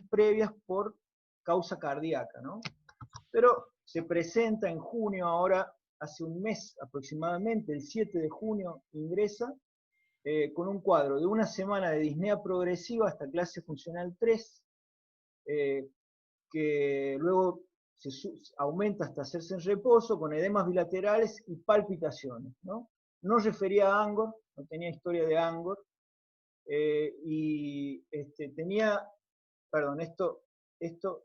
previas por causa cardíaca, ¿no? Pero se presenta en junio, ahora hace un mes aproximadamente, el 7 de junio ingresa, con un cuadro de una semana de disnea progresiva hasta clase funcional 3, que luego aumenta hasta hacerse en reposo, con edemas bilaterales y palpitaciones, ¿no? No refería a Angor, no tenía historia de Angor, y tenía, perdón, esto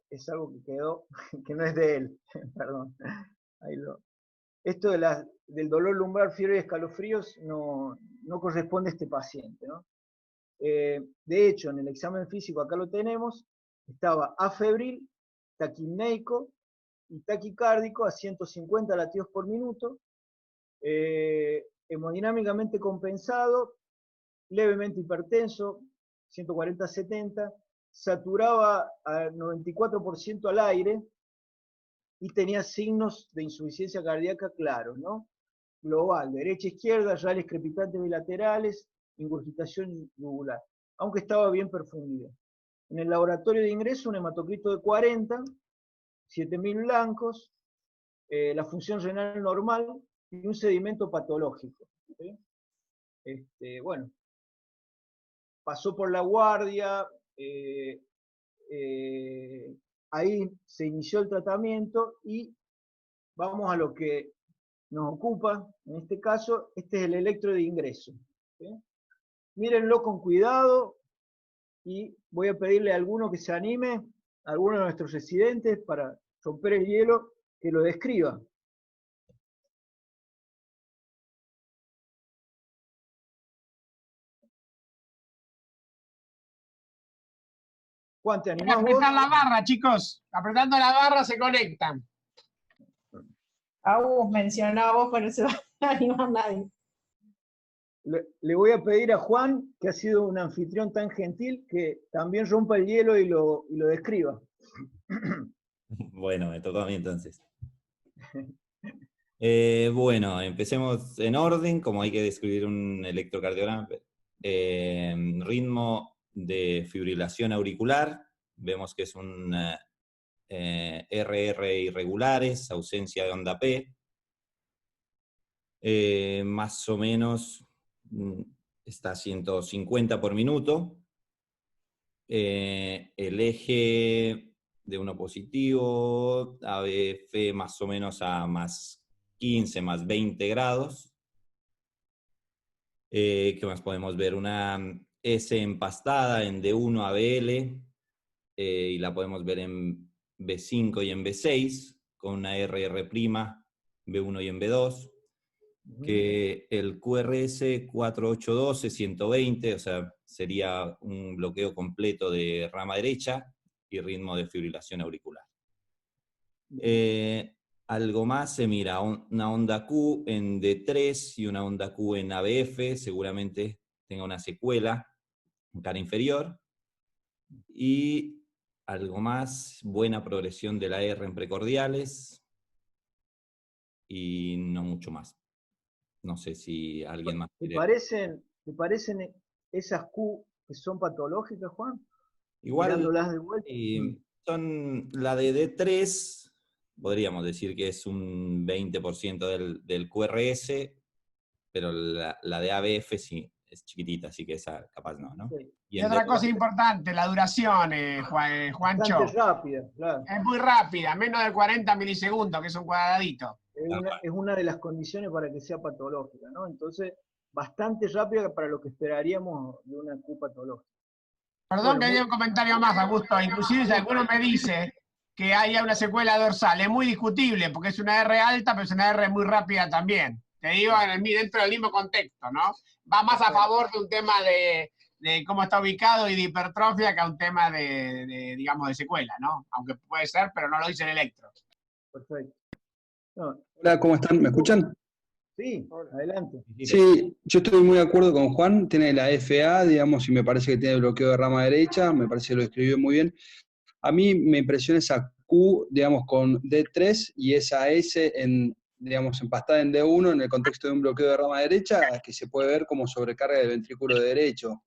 es algo que quedó, que no es de él, perdón, ahí esto del dolor lumbar, fiebre y escalofríos no corresponde a este paciente, ¿no? De hecho, en el examen físico, acá lo tenemos, estaba afebril, taquipneico y taquicárdico a 150 latidos por minuto, hemodinámicamente compensado, levemente hipertenso, 140-70, saturaba al 94% al aire y tenía signos de insuficiencia cardíaca claros, ¿no? Global, derecha-izquierda, rales crepitantes bilaterales, ingurgitación yugular, aunque estaba bien perfundido. En el laboratorio de ingreso, un hematocrito de 40, 7.000 blancos, la función renal normal y un sedimento patológico. ¿Sí? Bueno, pasó por la guardia, ahí se inició el tratamiento y vamos a lo que nos ocupa, en este caso, este es el electro de ingreso. ¿Sí? Mírenlo con cuidado y voy a pedirle a alguno que se anime, a alguno de nuestros residentes, para romper el hielo, que lo describa. Juan, ¿te animás vos? Apretar la barra, chicos. Apretando la barra se conectan. Mencionaba vos, pero no se va a animar nadie. Le voy a pedir a Juan, que ha sido un anfitrión tan gentil, que también rompa el hielo y lo describa. Bueno, me tocó a mí entonces. Bueno, empecemos en orden, como hay que describir un electrocardiograma. Ritmo de fibrilación auricular, vemos que es un RR irregulares, ausencia de onda P. Más o menos está a 150 por minuto. El eje de uno positivo, ABF más o menos a más 15, más 20 grados. ¿Qué más podemos ver? Una S empastada en D1 ABL, y la podemos ver en B5 y en B6, con una RR', B1 y en B2. Que el QRS 4812-120, o sea, sería un bloqueo completo de rama derecha y ritmo de fibrilación auricular. Algo más se mira, una onda Q en D3 y una onda Q en ABF, seguramente tenga una secuela en cara inferior. Y algo más, buena progresión de la R en precordiales y no mucho más. No sé si alguien más ¿Te quiere... parecen esas Q que son patológicas, Juan? Igual, mirándolas de vuelta. son la de D3, podríamos decir que es un 20% del QRS, pero la de ABF sí es chiquitita, así que esa capaz no. Sí. Y otra cosa importante, la duración, Juancho. Bastante rápida, claro. Es muy rápida, menos de 40 milisegundos, que es un cuadradito. Es una de las condiciones para que sea patológica, ¿no? Entonces, bastante rápida para lo que esperaríamos de una Q patológica. Perdón que haya un comentario más, Augusto. Inclusive si alguno me dice que haya una secuela dorsal, es muy discutible, porque es una R alta, pero es una R muy rápida también. Te digo, dentro del mismo contexto, ¿no? Va más a favor de un tema de cómo está ubicado y de hipertrofia que a un tema digamos, de secuela, ¿no? Aunque puede ser, pero no lo dice el electro. Perfecto. No. Hola, ¿cómo están? ¿Me escuchan? Sí, adelante. Sí, yo estoy muy de acuerdo con Juan, tiene la FA, digamos, y me parece que tiene bloqueo de rama derecha, me parece que lo escribió muy bien. A mí me impresiona esa Q, digamos, con D3 y esa S, digamos, empastada en D1 en el contexto de un bloqueo de rama derecha, que se puede ver como sobrecarga del ventrículo derecho.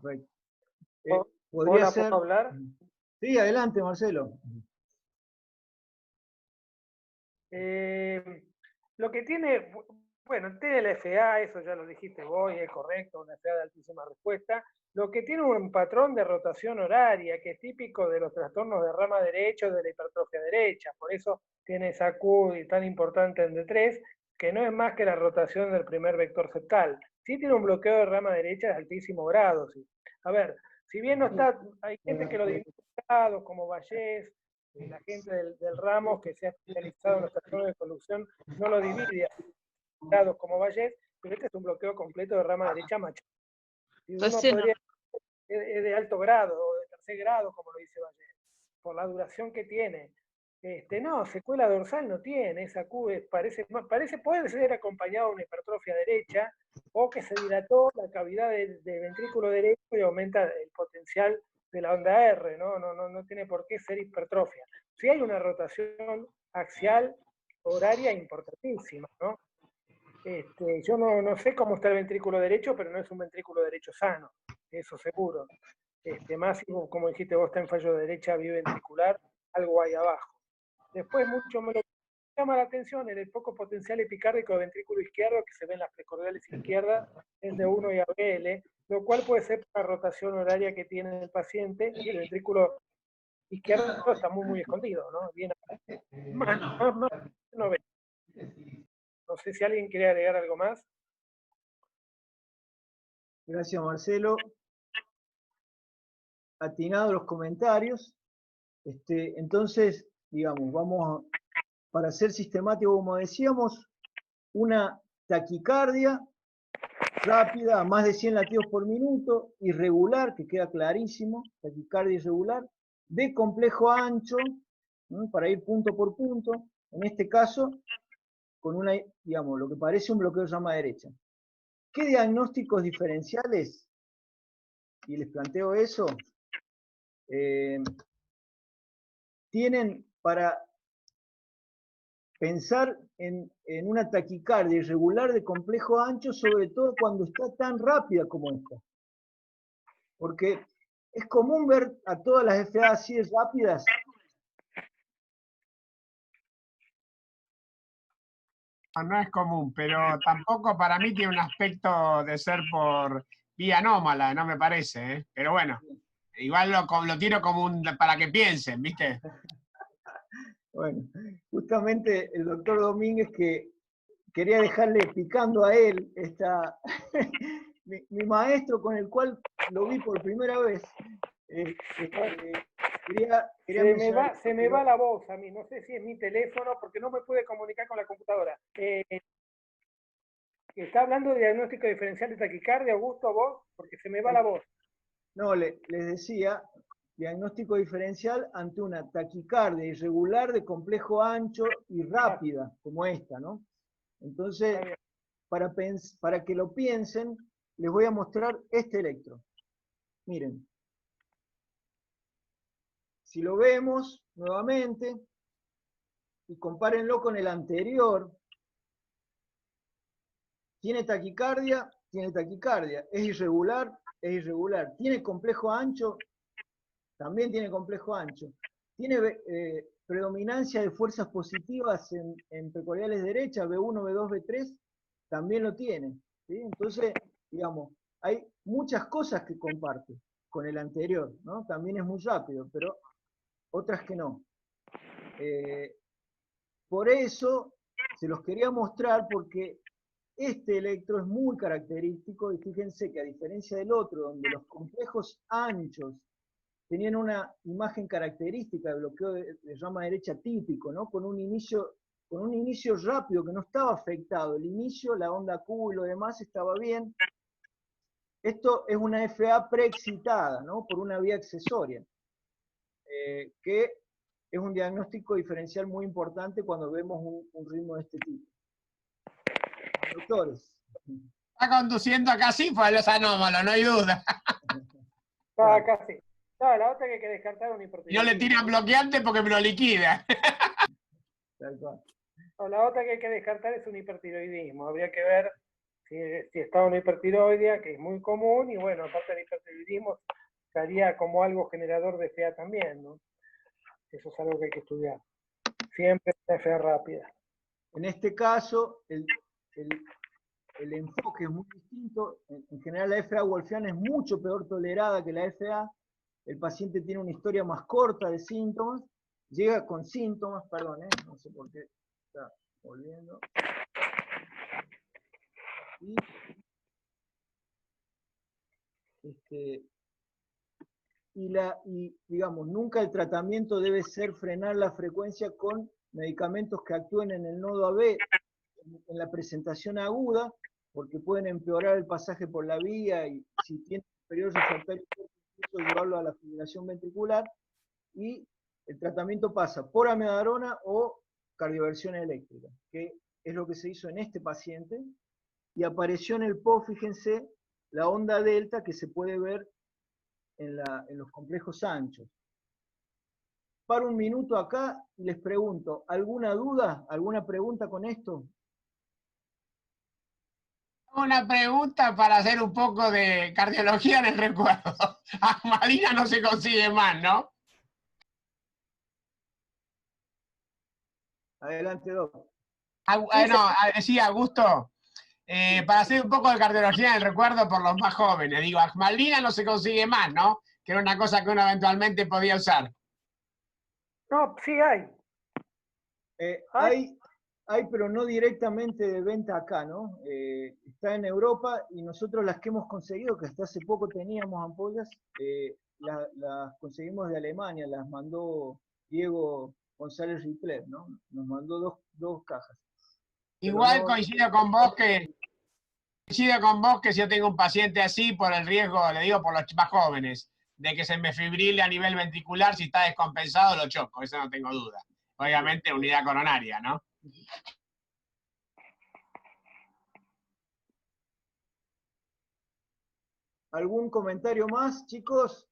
Perfecto. ¿Podría ser... ¿Puedo hablar? Sí, adelante, Marcelo. Lo que tiene, bueno, tiene la FA, eso ya lo dijiste vos, y es correcto, una FA de altísima respuesta. Lo que tiene un patrón de rotación horaria, que es típico de los trastornos de rama derecha o de la hipertrofia derecha. Por eso tiene esa Q tan importante en D3, que no es más que la rotación del primer vector septal. Sí tiene un bloqueo de rama derecha de altísimo grado. Sí. A ver, si bien no está, hay gente que lo divide en grados, como Vallés, la gente del ramo que se ha especializado en los trastornos de conducción no lo divide a grados como Vallés, pero este es un bloqueo completo de rama derecha macho. Y uno podría, es de alto grado o de tercer grado, como lo dice Vallés, por la duración que tiene. No, secuela dorsal no tiene, esa Q puede ser acompañado de una hipertrofia derecha o que se dilató la cavidad del ventrículo derecho y aumenta el potencial de la onda R, no tiene por qué ser hipertrofia. Sí hay una rotación axial horaria importantísima, ¿no? Yo no sé cómo está el ventrículo derecho, pero no es un ventrículo derecho sano, eso seguro. Más como dijiste vos, está en fallo de derecha biventricular, algo hay abajo. Después mucho me lo llama la atención el poco potencial epicárdico del ventrículo izquierdo que se ve en las precordiales izquierdas, es de 1 y ABL, lo cual puede ser por la rotación horaria que tiene el paciente y el ventrículo izquierdo está muy escondido, ¿no? Bien, más no ve. No sé si alguien quiere agregar algo más. Gracias, Marcelo. Atinados los comentarios. Entonces, digamos, vamos para ser sistemático, como decíamos, una taquicardia rápida, a más de 100 latidos por minuto, irregular, que queda clarísimo, taquicardia irregular, de complejo ancho, para ir punto por punto, en este caso, con una, digamos, lo que parece un bloqueo de rama derecha. ¿Qué diagnósticos diferenciales? Y les planteo eso. Tienen para pensar en una taquicardia irregular de complejo ancho, sobre todo cuando está tan rápida como esta. Porque es común ver a todas las FA así de rápidas. No es común, pero tampoco para mí tiene un aspecto de ser por vía anómala, no me parece, ¿eh? Pero bueno, igual lo tiro como para que piensen, ¿viste? Bueno, justamente el doctor Domínguez, que quería dejarle picando a él, mi maestro con el cual lo vi por primera vez, se me va la voz a mí, no sé si es mi teléfono, porque no me pude comunicar con la computadora. ¿Está hablando de diagnóstico diferencial de taquicardia, Augusto, vos? Porque se me va la voz. No, les decía, diagnóstico diferencial ante una taquicardia irregular de complejo ancho y rápida, como esta, ¿no? Entonces, para que lo piensen, les voy a mostrar este electro. Miren. Si lo vemos nuevamente, y compárenlo con el anterior, ¿tiene taquicardia? Tiene taquicardia. ¿Es irregular? Es irregular. ¿Tiene complejo ancho? También tiene complejo ancho. ¿Tiene predominancia de fuerzas positivas en precordiales derecha, B1, B2, B3? También lo tiene. ¿Sí? Entonces, digamos, hay muchas cosas que comparte con el anterior, ¿no? También es muy rápido, pero otras que no. Por eso se los quería mostrar, porque este electro es muy característico, y fíjense que a diferencia del otro, donde los complejos anchos tenían una imagen característica de bloqueo de rama derecha típico, ¿no? Con un inicio rápido que no estaba afectado. El inicio, la onda Q y lo demás estaba bien. Esto es una FA preexcitada, ¿no? Por una vía accesoria, que es un diagnóstico diferencial muy importante cuando vemos un ritmo de este tipo. Doctores. Está conduciendo acá sí fue a los anómalos, no hay duda. Casi. No, la otra que hay que descartar es un hipertiroidismo. No le tiran bloqueante porque me lo liquida. Tal cual. No, la otra que hay que descartar es un hipertiroidismo. Habría que ver si está una hipertiroidea, que es muy común, y bueno, aparte del hipertiroidismo, estaría como algo generador de FA también, ¿no? Eso es algo que hay que estudiar. Siempre una FA rápida. En este caso, el enfoque es muy distinto. En general, la FA wolfiana es mucho peor tolerada que la FA. El paciente tiene una historia más corta de síntomas. Llega con síntomas, perdón, no sé por qué está volviendo. Y digamos, nunca el tratamiento debe ser frenar la frecuencia con medicamentos que actúen en el nodo AB en la presentación aguda, porque pueden empeorar el pasaje por la vía y si tiene periodo refractario, incluso llevarlo a la fibrilación ventricular, y el tratamiento pasa por amiodarona o cardioversión eléctrica, que es lo que se hizo en este paciente, y apareció en el PO, fíjense, la onda delta que se puede ver en los complejos anchos. Paro un minuto acá y les pregunto, ¿alguna duda, alguna pregunta con esto? Una pregunta para hacer un poco de cardiología en el recuerdo. Ahmadina no se consigue más, ¿no? Adelante, Doc. Sí, Augusto. Para hacer un poco de cardiología en el recuerdo por los más jóvenes. Digo, Ahmadina no se consigue más, ¿no? Que era una cosa que uno eventualmente podía usar. No, sí hay. Hay, pero no directamente de venta acá, ¿no? Está en Europa y nosotros las que hemos conseguido, que hasta hace poco teníamos ampollas, las conseguimos de Alemania, las mandó Diego González Ripler, ¿no? Nos mandó dos cajas. Igual no, coincido con vos que si yo tengo un paciente así por el riesgo, le digo por los más jóvenes, de que se me fibrile a nivel ventricular, si está descompensado lo choco, eso no tengo duda. Obviamente unidad coronaria, ¿no? ¿Algún comentario más, chicos?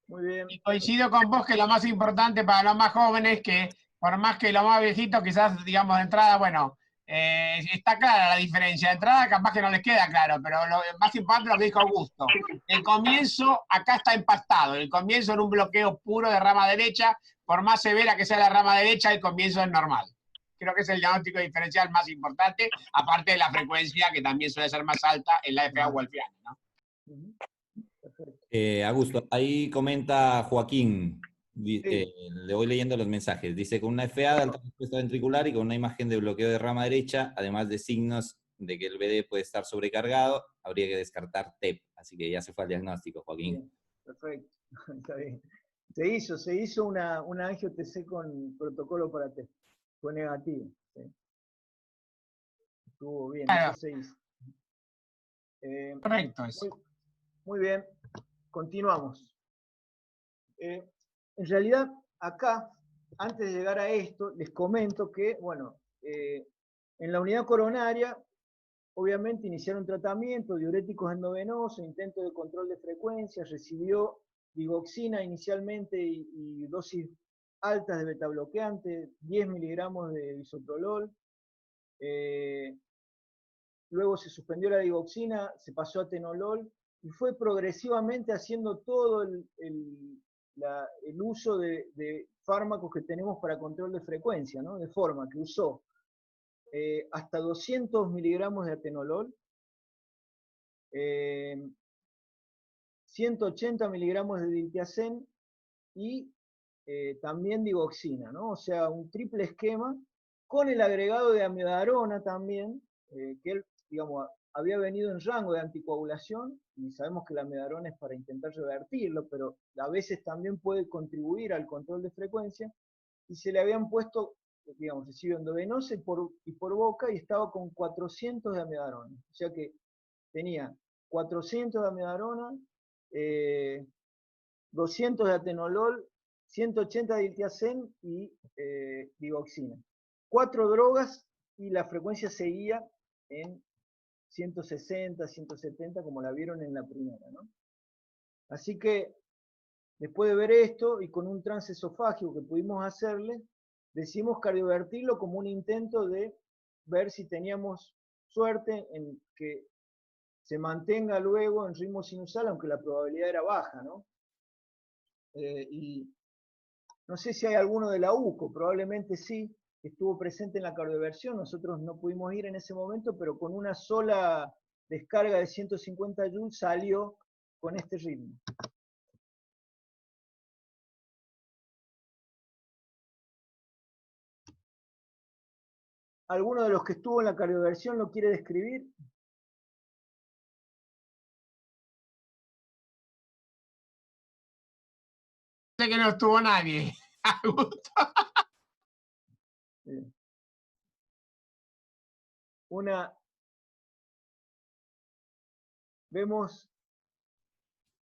Muy bien. Y coincido con vos que lo más importante para los más jóvenes, que por más que los más viejitos, quizás, digamos, de entrada, bueno, está clara la diferencia. De entrada capaz que no les queda claro, pero lo más importante es lo que dijo Augusto. El comienzo acá está empastado. El comienzo en un bloqueo puro de rama derecha, por más severa que sea la rama derecha, el comienzo es normal. Creo que es el diagnóstico diferencial más importante, aparte de la frecuencia, que también suele ser más alta en la FA wolfiana, ¿no? Augusto, ahí comenta Joaquín, le voy leyendo los mensajes, dice con una FA de alta respuesta ventricular y con una imagen de bloqueo de rama derecha, además de signos de que el BD puede estar sobrecargado, habría que descartar TEP, así que ya se fue al diagnóstico, Joaquín. Bien, perfecto, está bien. Se hizo una angio-TC con protocolo para TEP, fue negativo. ¿Sí? Estuvo bien, Claro. eso se hizo. Correcto eso. Muy bien, continuamos. En realidad, acá, antes de llegar a esto, les comento que, bueno, en la unidad coronaria, obviamente iniciaron tratamiento, diuréticos endovenosos, intento de control de frecuencia, recibió digoxina inicialmente y dosis altas de betabloqueante, 10 miligramos de bisoprolol. Luego se suspendió la digoxina, se pasó a atenolol y fue progresivamente haciendo todo el uso de fármacos que tenemos para control de frecuencia, ¿no? De forma que usó hasta 200 miligramos de atenolol, 180 miligramos de diltiazem y también digoxina, ¿no? O sea, un triple esquema con el agregado de amiodarona también, que él, digamos, había venido en rango de anticoagulación, y sabemos que la amiodarona es para intentar revertirlo, pero a veces también puede contribuir al control de frecuencia, y se le habían puesto, digamos, recibió endovenosa y por boca, y estaba con 400 de amiodarona. O sea que tenía 400 de amiodarona, 200 de atenolol, 180 de diltiazem y digoxina. 4 drogas y la frecuencia seguía en 160, 170, como la vieron en la primera, ¿no? Así que después de ver esto y con un trance esofágico que pudimos hacerle, decidimos cardiovertirlo como un intento de ver si teníamos suerte en que se mantenga luego en ritmo sinusal, aunque la probabilidad era baja, ¿no? Y no sé si hay alguno de la UCO, probablemente sí, que estuvo presente en la cardioversión. Nosotros no pudimos ir en ese momento, pero con una sola descarga de 150 joules salió con este ritmo. ¿Alguno de los que estuvo en la cardioversión lo quiere describir? Sé que no estuvo nadie. Augusto. Bien. Vemos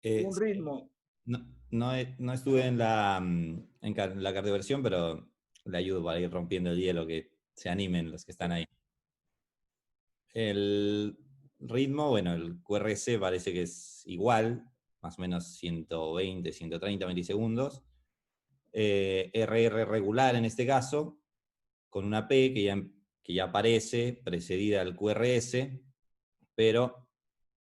un ritmo. No estuve en la cardioversión, pero le ayudo para ir rompiendo el hielo, que se animen los que están ahí. El ritmo, bueno, el QRS parece que es igual, más o menos 120, 130 milisegundos. RR regular en este caso, con una P que ya aparece precedida al QRS, pero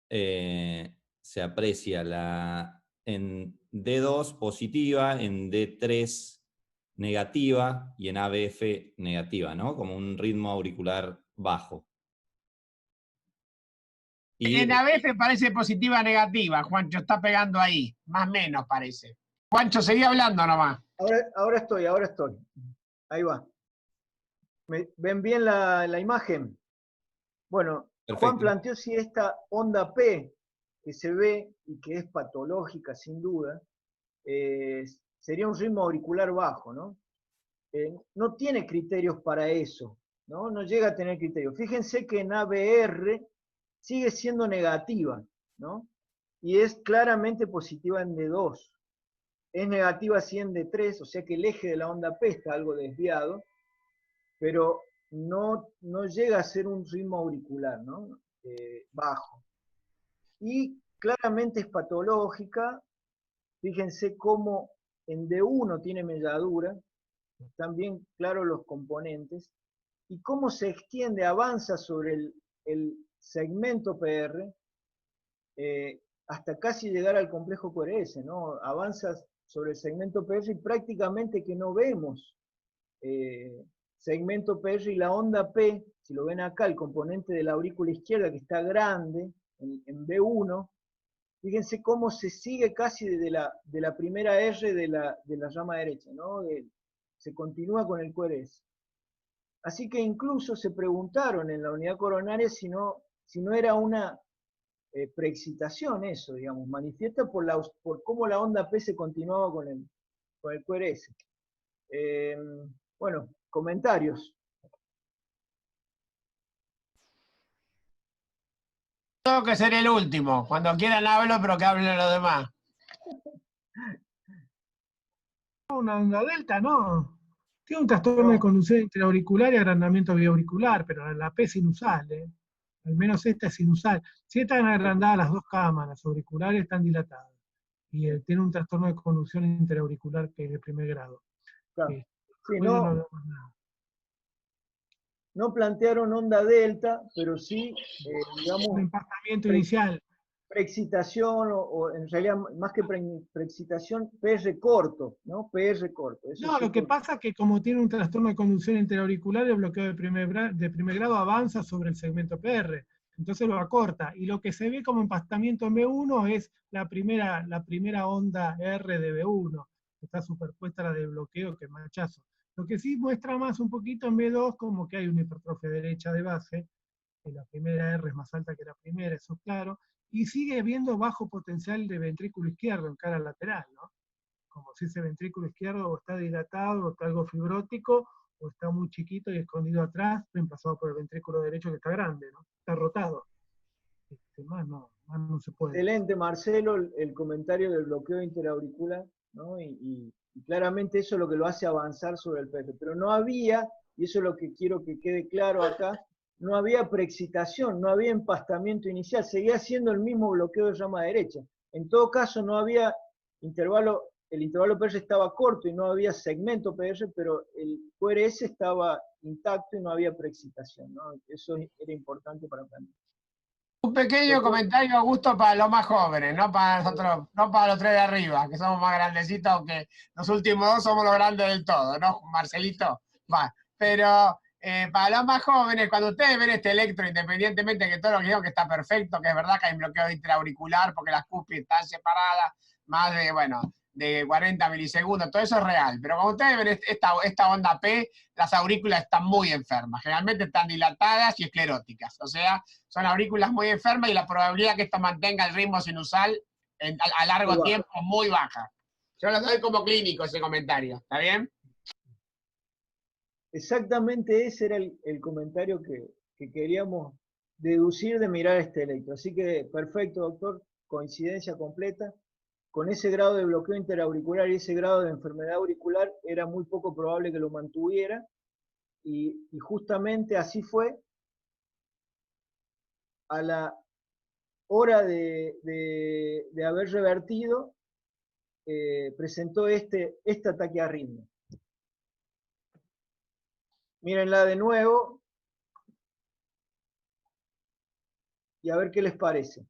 se aprecia en D2 positiva, en D3 negativa y en ABF negativa, ¿no? Como un ritmo auricular bajo. En ABF parece positiva negativa, Juancho, está pegando ahí, más o menos parece. Juancho, seguí hablando nomás. Ahora estoy. Ahí va. ¿Ven bien la imagen? Bueno, Perfecto. Juan planteó si esta onda P que se ve y que es patológica sin duda, sería un ritmo auricular bajo, ¿no? No tiene criterios para eso, ¿no? No llega a tener criterios. Fíjense que en ABR sigue siendo negativa, ¿no? Y es claramente positiva en D2. Es negativa así en D3, o sea que el eje de la onda P está algo desviado, pero no llega a ser un ritmo auricular, ¿no? Bajo. Y claramente es patológica. Fíjense cómo en D1 tiene melladura, están bien claros los componentes, y cómo se extiende, avanza sobre el segmento PR hasta casi llegar al complejo QRS, ¿no? Avanza sobre el segmento PR y prácticamente que no vemos segmento PR y la onda P, si lo ven acá, el componente de la aurícula izquierda que está grande, en B1, fíjense cómo se sigue casi de la primera R de la rama derecha, ¿no? Se continúa con el QRS. Así que incluso se preguntaron en la unidad coronaria si no era una preexcitación eso, digamos, manifiesta por cómo la onda P se continuaba con el QRS. Bueno, comentarios. Tengo que ser el último. Cuando quieran hablo, pero que hablen los demás. Una onda delta, no. Tiene un trastorno de conducción interauricular y agrandamiento biauricular, pero la P es sinusal, ¿eh? Al menos esta es sinusal. Si están agrandadas las dos cámaras auriculares, están dilatadas. Y tiene un trastorno de conducción interauricular que es de primer grado. Claro. Sí, no plantearon onda delta, pero sí, digamos, un empastamiento inicial. Preexcitación, o en realidad más que preexcitación, PR corto, ¿no? PR corto. Eso no, sí, lo que pasa es que como tiene un trastorno de conducción interauricular, el bloqueo de primer grado avanza sobre el segmento PR, entonces lo acorta. Y lo que se ve como empastamiento en B1 es la primera onda R de B1, que está superpuesta a la de bloqueo, que es machazo. Lo que sí muestra más un poquito en B2 como que hay una hipertrofia derecha de base, que la primera R es más alta que la primera, eso es claro, y sigue habiendo bajo potencial de ventrículo izquierdo en cara lateral, ¿no? Como si ese ventrículo izquierdo o está dilatado, o está algo fibrótico, o está muy chiquito y escondido atrás, reemplazado por el ventrículo derecho que está grande, ¿no? Está rotado. Más no se puede. Excelente, Marcelo, el comentario del bloqueo interauricular, ¿no? Y claramente eso es lo que lo hace avanzar sobre el PR. Pero no había, y eso es lo que quiero que quede claro acá, no había preexcitación, no había empastamiento inicial, seguía siendo el mismo bloqueo de rama derecha. En todo caso, no había intervalo el intervalo PR estaba corto y no había segmento PR, pero el QRS estaba intacto y no había preexcitación, ¿no? Eso era importante para aprender. Un pequeño comentario, Augusto, para los más jóvenes, no para nosotros, no para los tres de arriba, que somos más grandecitos, aunque los últimos dos somos los grandes del todo, ¿no, Marcelito? Va. Pero para los más jóvenes, cuando ustedes ven este electro, independientemente de que todo lo que digo que está perfecto, que es verdad que hay bloqueo interauricular porque las cúspides están separadas, más de, bueno, de 40 milisegundos, todo eso es real. Pero cuando ustedes ven esta onda P, las aurículas están muy enfermas. Generalmente están dilatadas y escleróticas. O sea, son aurículas muy enfermas y la probabilidad que esto mantenga el ritmo sinusal a largo tiempo es muy baja. Yo lo doy como clínico ese comentario. ¿Está bien? Exactamente ese era el comentario que queríamos deducir de mirar este electro. Así que perfecto, doctor. Coincidencia completa. Con ese grado de bloqueo interauricular y ese grado de enfermedad auricular, era muy poco probable que lo mantuviera, y justamente así fue. A la hora de haber revertido, presentó esta taquiarritmia. Mírenla de nuevo, y a ver qué les parece.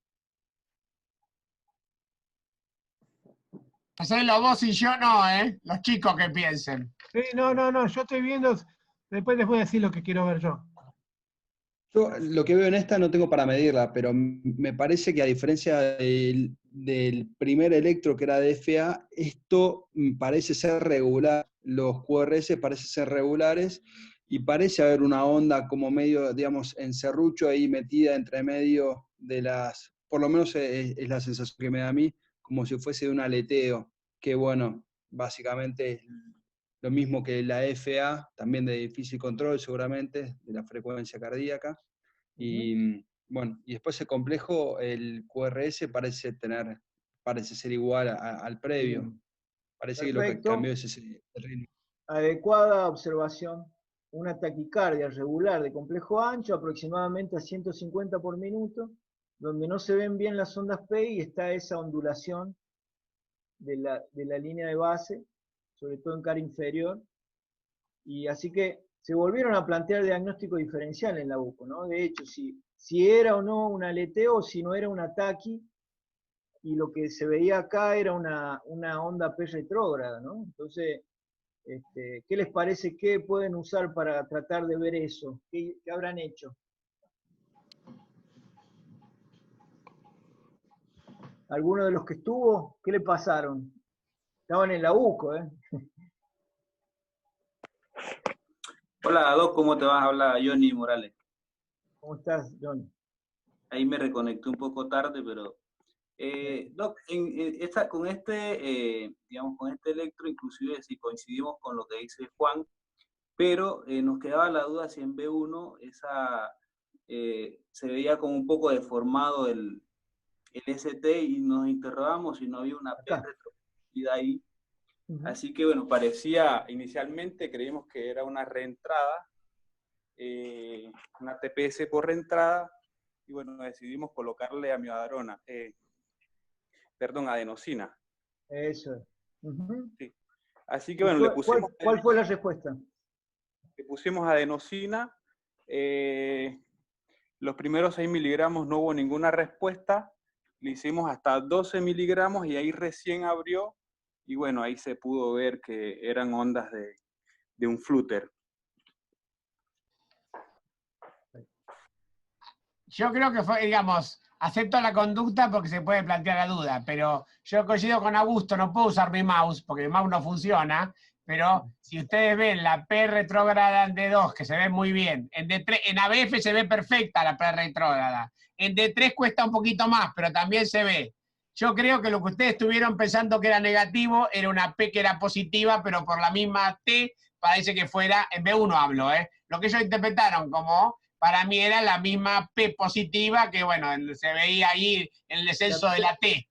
Hacelo vos y yo no, ¿eh? Los chicos que piensen. Sí, no, yo estoy viendo, después les voy a decir lo que quiero ver yo. Yo lo que veo en esta no tengo para medirla, pero me parece que a diferencia del primer electro que era de FA, esto parece ser regular. Los QRS parecen ser regulares y parece haber una onda como medio, digamos, en serrucho ahí metida entre medio de las, por lo menos es la sensación que me da a mí, como si fuese de un aleteo, que bueno, básicamente es lo mismo que la FA, también de difícil control seguramente, de la frecuencia cardíaca. Y bueno, y después el complejo, el QRS parece ser igual al previo. Parece que lo que cambió es ese ritmo. Adecuada observación. Una taquicardia regular de complejo ancho, aproximadamente a 150 por minuto, donde no se ven bien las ondas P y está esa ondulación de la línea de base, sobre todo en cara inferior. Y así que se volvieron a plantear diagnóstico diferencial en la UCO, ¿no? De hecho, si era o no un aleteo o si no era un taqui, y lo que se veía acá era una onda P retrógrada, ¿no? Entonces, ¿qué les parece? ¿Qué pueden usar para tratar de ver eso? ¿Qué habrán hecho? ¿Alguno de los que estuvo? ¿Qué le pasaron? Estaban en la UCO, ¿eh? Hola, Doc, ¿cómo te vas? Habla Johnny Morales. ¿Cómo estás, Johnny? Ahí me reconecté un poco tarde, pero... Doc, con este electro, inclusive si coincidimos con lo que dice Juan, pero nos quedaba la duda si en B1 se veía como un poco deformado el ST y nos interrogamos si no había una P retrotraída ahí. Así que bueno, parecía, inicialmente creímos que era una reentrada, una TPS por reentrada, y bueno, decidimos colocarle amiodarona, adenosina. Eso es. Sí. Así que bueno, le pusimos... ¿Cuál fue la respuesta? Le pusimos adenosina, los primeros 6 miligramos no hubo ninguna respuesta, le hicimos hasta 12 miligramos y ahí recién abrió, y bueno, ahí se pudo ver que eran ondas de un flúter. Yo creo que fue, digamos, acepto la conducta porque se puede plantear la duda, pero yo coincido con Augusto, no puedo usar mi mouse porque mi mouse no funciona, pero si ustedes ven la P retrógrada en D2, que se ve muy bien, en D3, en ABF se ve perfecta la P retrógrada, en D3 cuesta un poquito más, pero también se ve. Yo creo que lo que ustedes estuvieron pensando que era negativo era una P que era positiva, pero por la misma T parece que fuera, en B1 hablo, lo que ellos interpretaron como, para mí era la misma P positiva que, bueno, se veía ahí en el descenso de la T.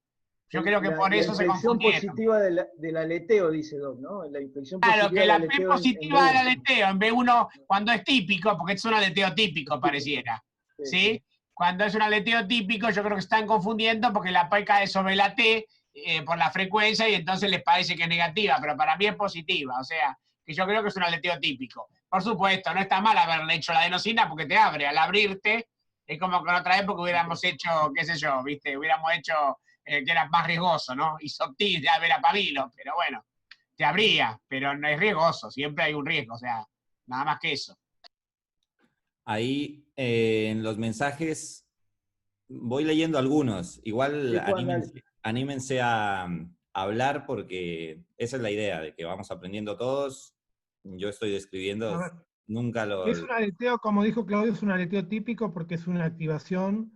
Yo creo que por eso se confundieron. La infección positiva del aleteo, dice Doc, ¿no? La infección claro, positiva que la P positiva del aleteo en B1, cuando es típico, porque es un aleteo típico, pareciera, ¿sí? Cuando es un aleteo típico, yo creo que están confundiendo porque la P cae sobre la T por la frecuencia y entonces les parece que es negativa, pero para mí es positiva, o sea, que yo creo que es un aleteo típico. Por supuesto, no está mal haberle hecho la adenosina porque te abre, al abrirte, es como que en otra época hubiéramos hecho, qué sé yo, ¿viste? Hubiéramos hecho que era más riesgoso, ¿no? Isoptil de verapamilo, pero bueno, te abría, pero no es riesgoso, siempre hay un riesgo, o sea, nada más que eso. Ahí en los mensajes voy leyendo algunos. Igual Sí, Juan, dale. anímense a hablar porque esa es la idea, de que vamos aprendiendo todos. Yo estoy describiendo, A ver, nunca lo... es un aleteo, como dijo Claudio, es un aleteo típico porque es una activación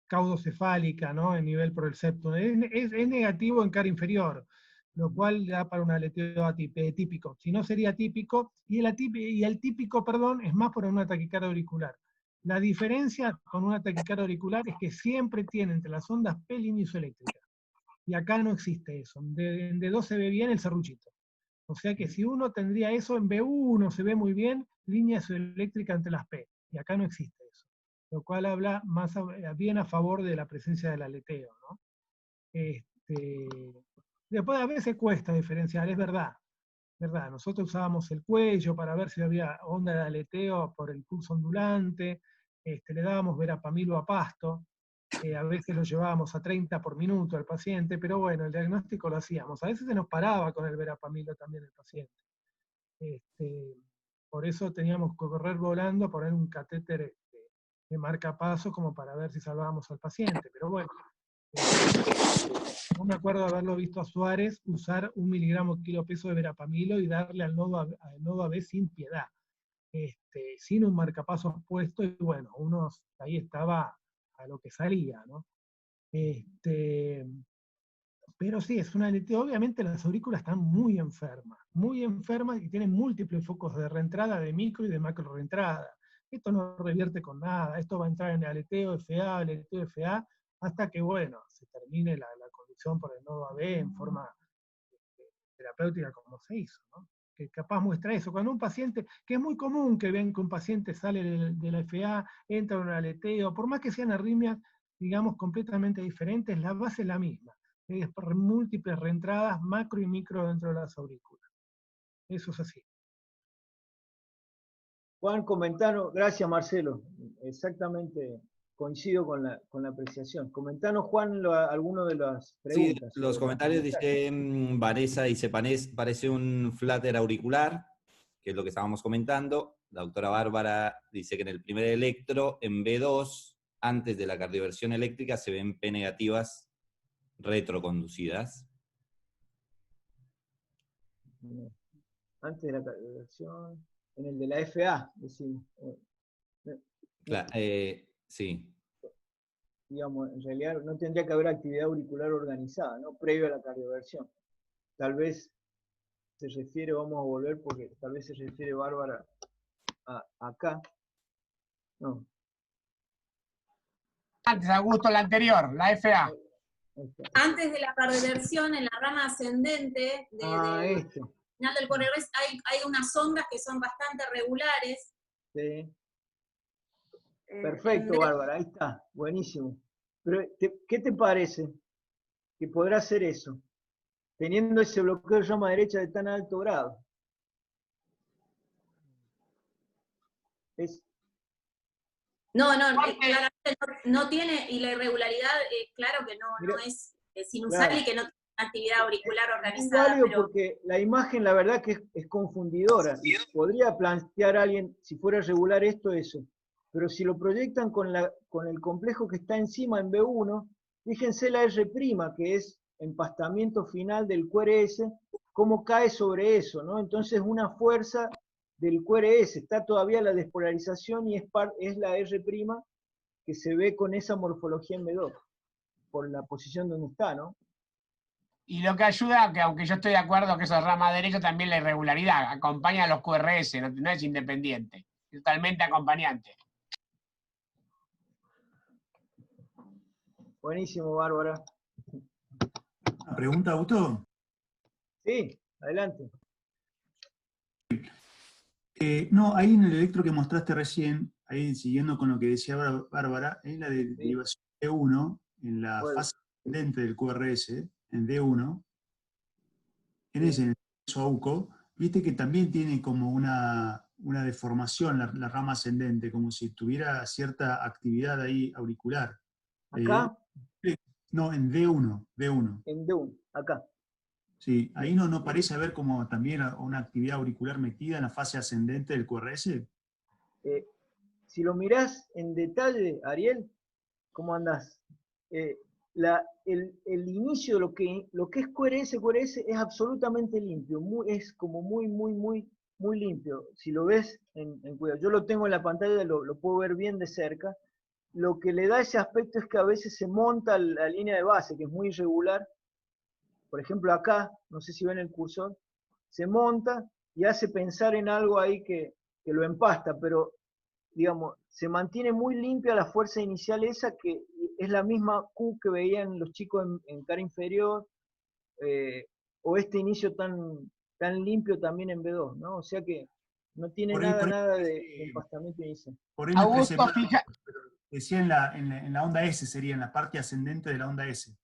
caudocefálica, ¿no? En nivel por el septum. Es negativo en cara inferior, lo cual da para un aleteo típico. Si no sería típico, y el típico, perdón, es más por una taquicardia auricular. La diferencia con una taquicardia auricular es que siempre tiene entre las ondas P línea isoeléctrica. Y acá no existe eso. En D2 se ve bien el serruchito. O sea que si uno tendría eso en B1, se ve muy bien, línea isoeléctrica entre las P. Y acá no existe eso. Lo cual habla más bien a favor de la presencia del aleteo, ¿no? Después a veces cuesta diferenciar, es verdad. Nosotros usábamos el cuello para ver si había onda de aleteo por el pulso ondulante, le dábamos verapamilo a pasto, a veces lo llevábamos a 30 por minuto al paciente, pero bueno, el diagnóstico lo hacíamos. A veces se nos paraba con el verapamilo también el paciente. Por eso teníamos que correr volando, poner un catéter de marcapaso como para ver si salvábamos al paciente. Pero bueno, no me acuerdo de haberlo visto a Suárez usar 1 miligramo kilo peso de verapamilo y darle al nodo AB sin piedad, sin un marcapasos puesto, y bueno, ahí estaba a lo que salía, ¿no? Pero sí, es una aleteo. Obviamente las aurículas están muy enfermas y tienen múltiples focos de reentrada, de micro y de macro reentrada. Esto no revierte con nada, esto va a entrar en aleteo FA, hasta que, bueno, se termine la conducción por el nodo AB en forma terapéutica como se hizo, ¿no? Que capaz muestra eso. Cuando un paciente, que es muy común que ven que un paciente sale de la FA, entra en un aleteo, por más que sean arritmias, digamos, completamente diferentes, la base es la misma. Es por múltiples reentradas, macro y micro dentro de las aurículas. Eso es así. Juan, comentanos, gracias Marcelo, exactamente coincido con la apreciación. Comentanos, Juan, alguno de las Sí, preguntas. los comentarios dicen, Vanessa dice, parece un flutter auricular, que es lo que estábamos comentando. La doctora Bárbara dice que en el primer electro, en B2, antes de la cardioversión eléctrica, se ven P negativas retroconducidas. Antes de la cardioversión, en el de la FA, decimos. Claro, sí. Digamos, en realidad no tendría que haber actividad auricular organizada, ¿no? Previo a la cardioversión. Tal vez se refiere, vamos a volver porque tal vez se refiere Bárbara acá. No. Antes, Augusto, la anterior, la FA. Antes de la cardioversión, en la rama ascendente del final del core hay unas ondas que son bastante regulares. Sí. Perfecto, Bárbara, ahí está, buenísimo. Pero, ¿qué te parece que podrá hacer eso, teniendo ese bloqueo de rama derecha de tan alto grado? Claramente no tiene, y la irregularidad, claro que no es sinusal, claro, y que no tiene actividad auricular organizada. Es válido porque la imagen, la verdad que es confundidora. Podría plantear a alguien, si fuera regular esto, eso. Pero si lo proyectan con el complejo que está encima en B1, fíjense la R', que es empastamiento final del QRS, cómo cae sobre eso, ¿no? Entonces una fuerza del QRS, está todavía la despolarización y es la R' que se ve con esa morfología en B2, por la posición donde está, ¿no? Y lo que ayuda, que aunque yo estoy de acuerdo que eso es rama derecha, también la irregularidad, acompaña a los QRS, no es independiente, es totalmente acompañante. Buenísimo, Bárbara. ¿Una pregunta, Augusto? Sí, adelante. No, ahí en el electro que mostraste recién, ahí siguiendo con lo que decía Bárbara, ahí la de derivación E1, en la fase ascendente del QRS, en D1, en ese AUCO, viste que también tiene como una deformación la rama ascendente, como si tuviera cierta actividad ahí auricular. ¿Acá? No, en D1. En D1, acá. Sí, ahí no parece haber como también una actividad auricular metida en la fase ascendente del QRS. Si lo mirás en detalle, Ariel, ¿cómo andás? El inicio de lo que es QRS es absolutamente limpio, es como muy limpio. Si lo ves en cuidado, yo lo tengo en la pantalla, lo puedo ver bien de cerca. Lo que le da ese aspecto es que a veces se monta la línea de base, que es muy irregular. Por ejemplo, acá, no sé si ven el cursor, se monta y hace pensar en algo ahí que lo empasta, pero digamos, se mantiene muy limpia la fuerza inicial esa, que es la misma Q que veían los chicos en cara inferior, o este inicio tan limpio también en B2, ¿no? O sea que no tiene nada de empastamiento inicial. Por ahí me expresé mal, pero decía en la onda S, sería en la parte ascendente de la onda S.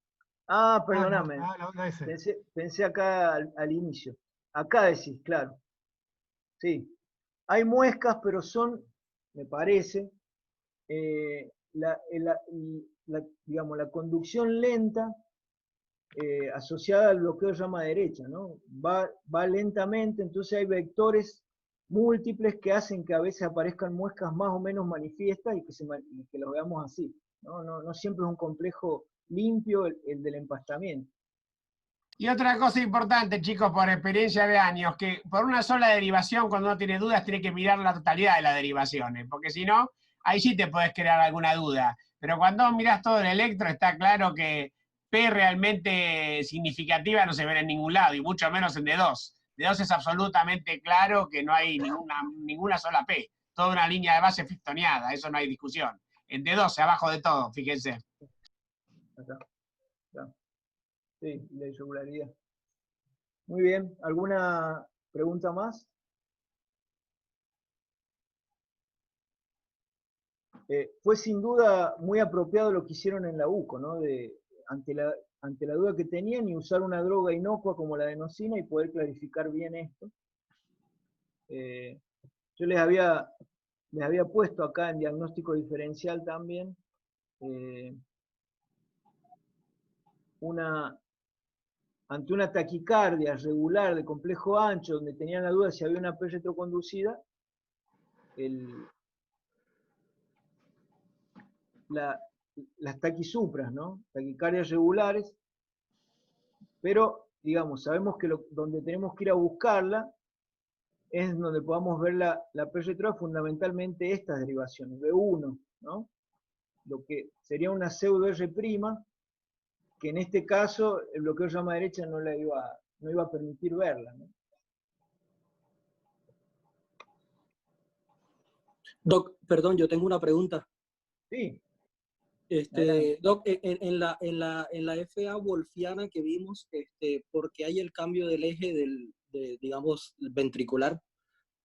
Ah, perdóname. La onda S. Pensé acá al inocio. Acá decís, claro. Sí. Hay muescas, pero son, me parece, digamos, la conducción lenta asociada al bloqueo de rama derecha, ¿no? Va lentamente, entonces hay vectores múltiples que hacen que a veces aparezcan muescas más o menos manifiestas y que lo veamos así, ¿no? No siempre es un complejo limpio el del empastamiento. Y otra cosa importante, chicos, por experiencia de años, que por una sola derivación, cuando uno tiene dudas, tiene que mirar la totalidad de las derivaciones, porque si no, ahí sí te puedes crear alguna duda. Pero cuando mirás todo el electro, está claro que P realmente significativa no se ve en ningún lado, y mucho menos en D2. D2 es absolutamente claro que no hay ninguna sola P, toda una línea de base fistoneada, eso no hay discusión. En D12, abajo de todo, fíjense. Acá. Sí, la irregularidad. Muy bien, ¿alguna pregunta más? Fue sin duda muy apropiado lo que hicieron en la UCO, ¿no? Ante la duda que tenían, y usar una droga inocua como la adenosina y poder clarificar bien esto. Yo les había puesto acá en diagnóstico diferencial también ante una taquicardia regular de complejo ancho, donde tenían la duda si había una P retroconducida, las taquisupras, ¿no? Taquicardias regulares, pero, digamos, sabemos que donde tenemos que ir a buscarla es donde podamos ver la P retro, fundamentalmente estas derivaciones, B1, ¿no? Lo que sería una pseudo R', que en este caso el bloqueo de rama derecha no iba a permitir verla, ¿no? Doc, perdón, yo tengo una pregunta. Sí. Doc, en la FA wolfiana que vimos, ¿por qué hay el cambio del eje digamos, ventricular?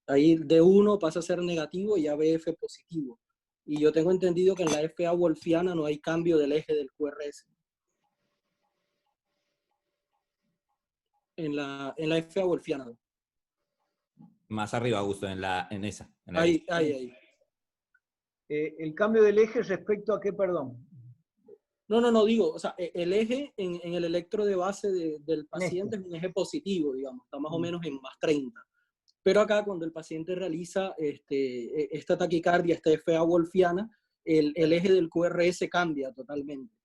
Ahí D1 pasa a ser negativo y ABF positivo. Y yo tengo entendido que en la FA wolfiana no hay cambio del eje del QRS. En la FA wolfiana. Más arriba, Augusto, en esa. Ahí. El cambio del eje respecto a qué, perdón. No, digo, o sea, el eje en el electro de base del paciente es un eje positivo, digamos, está más o menos en más 30. Pero acá cuando el paciente realiza esta taquicardia, esta FA wolfiana, el eje del QRS cambia totalmente.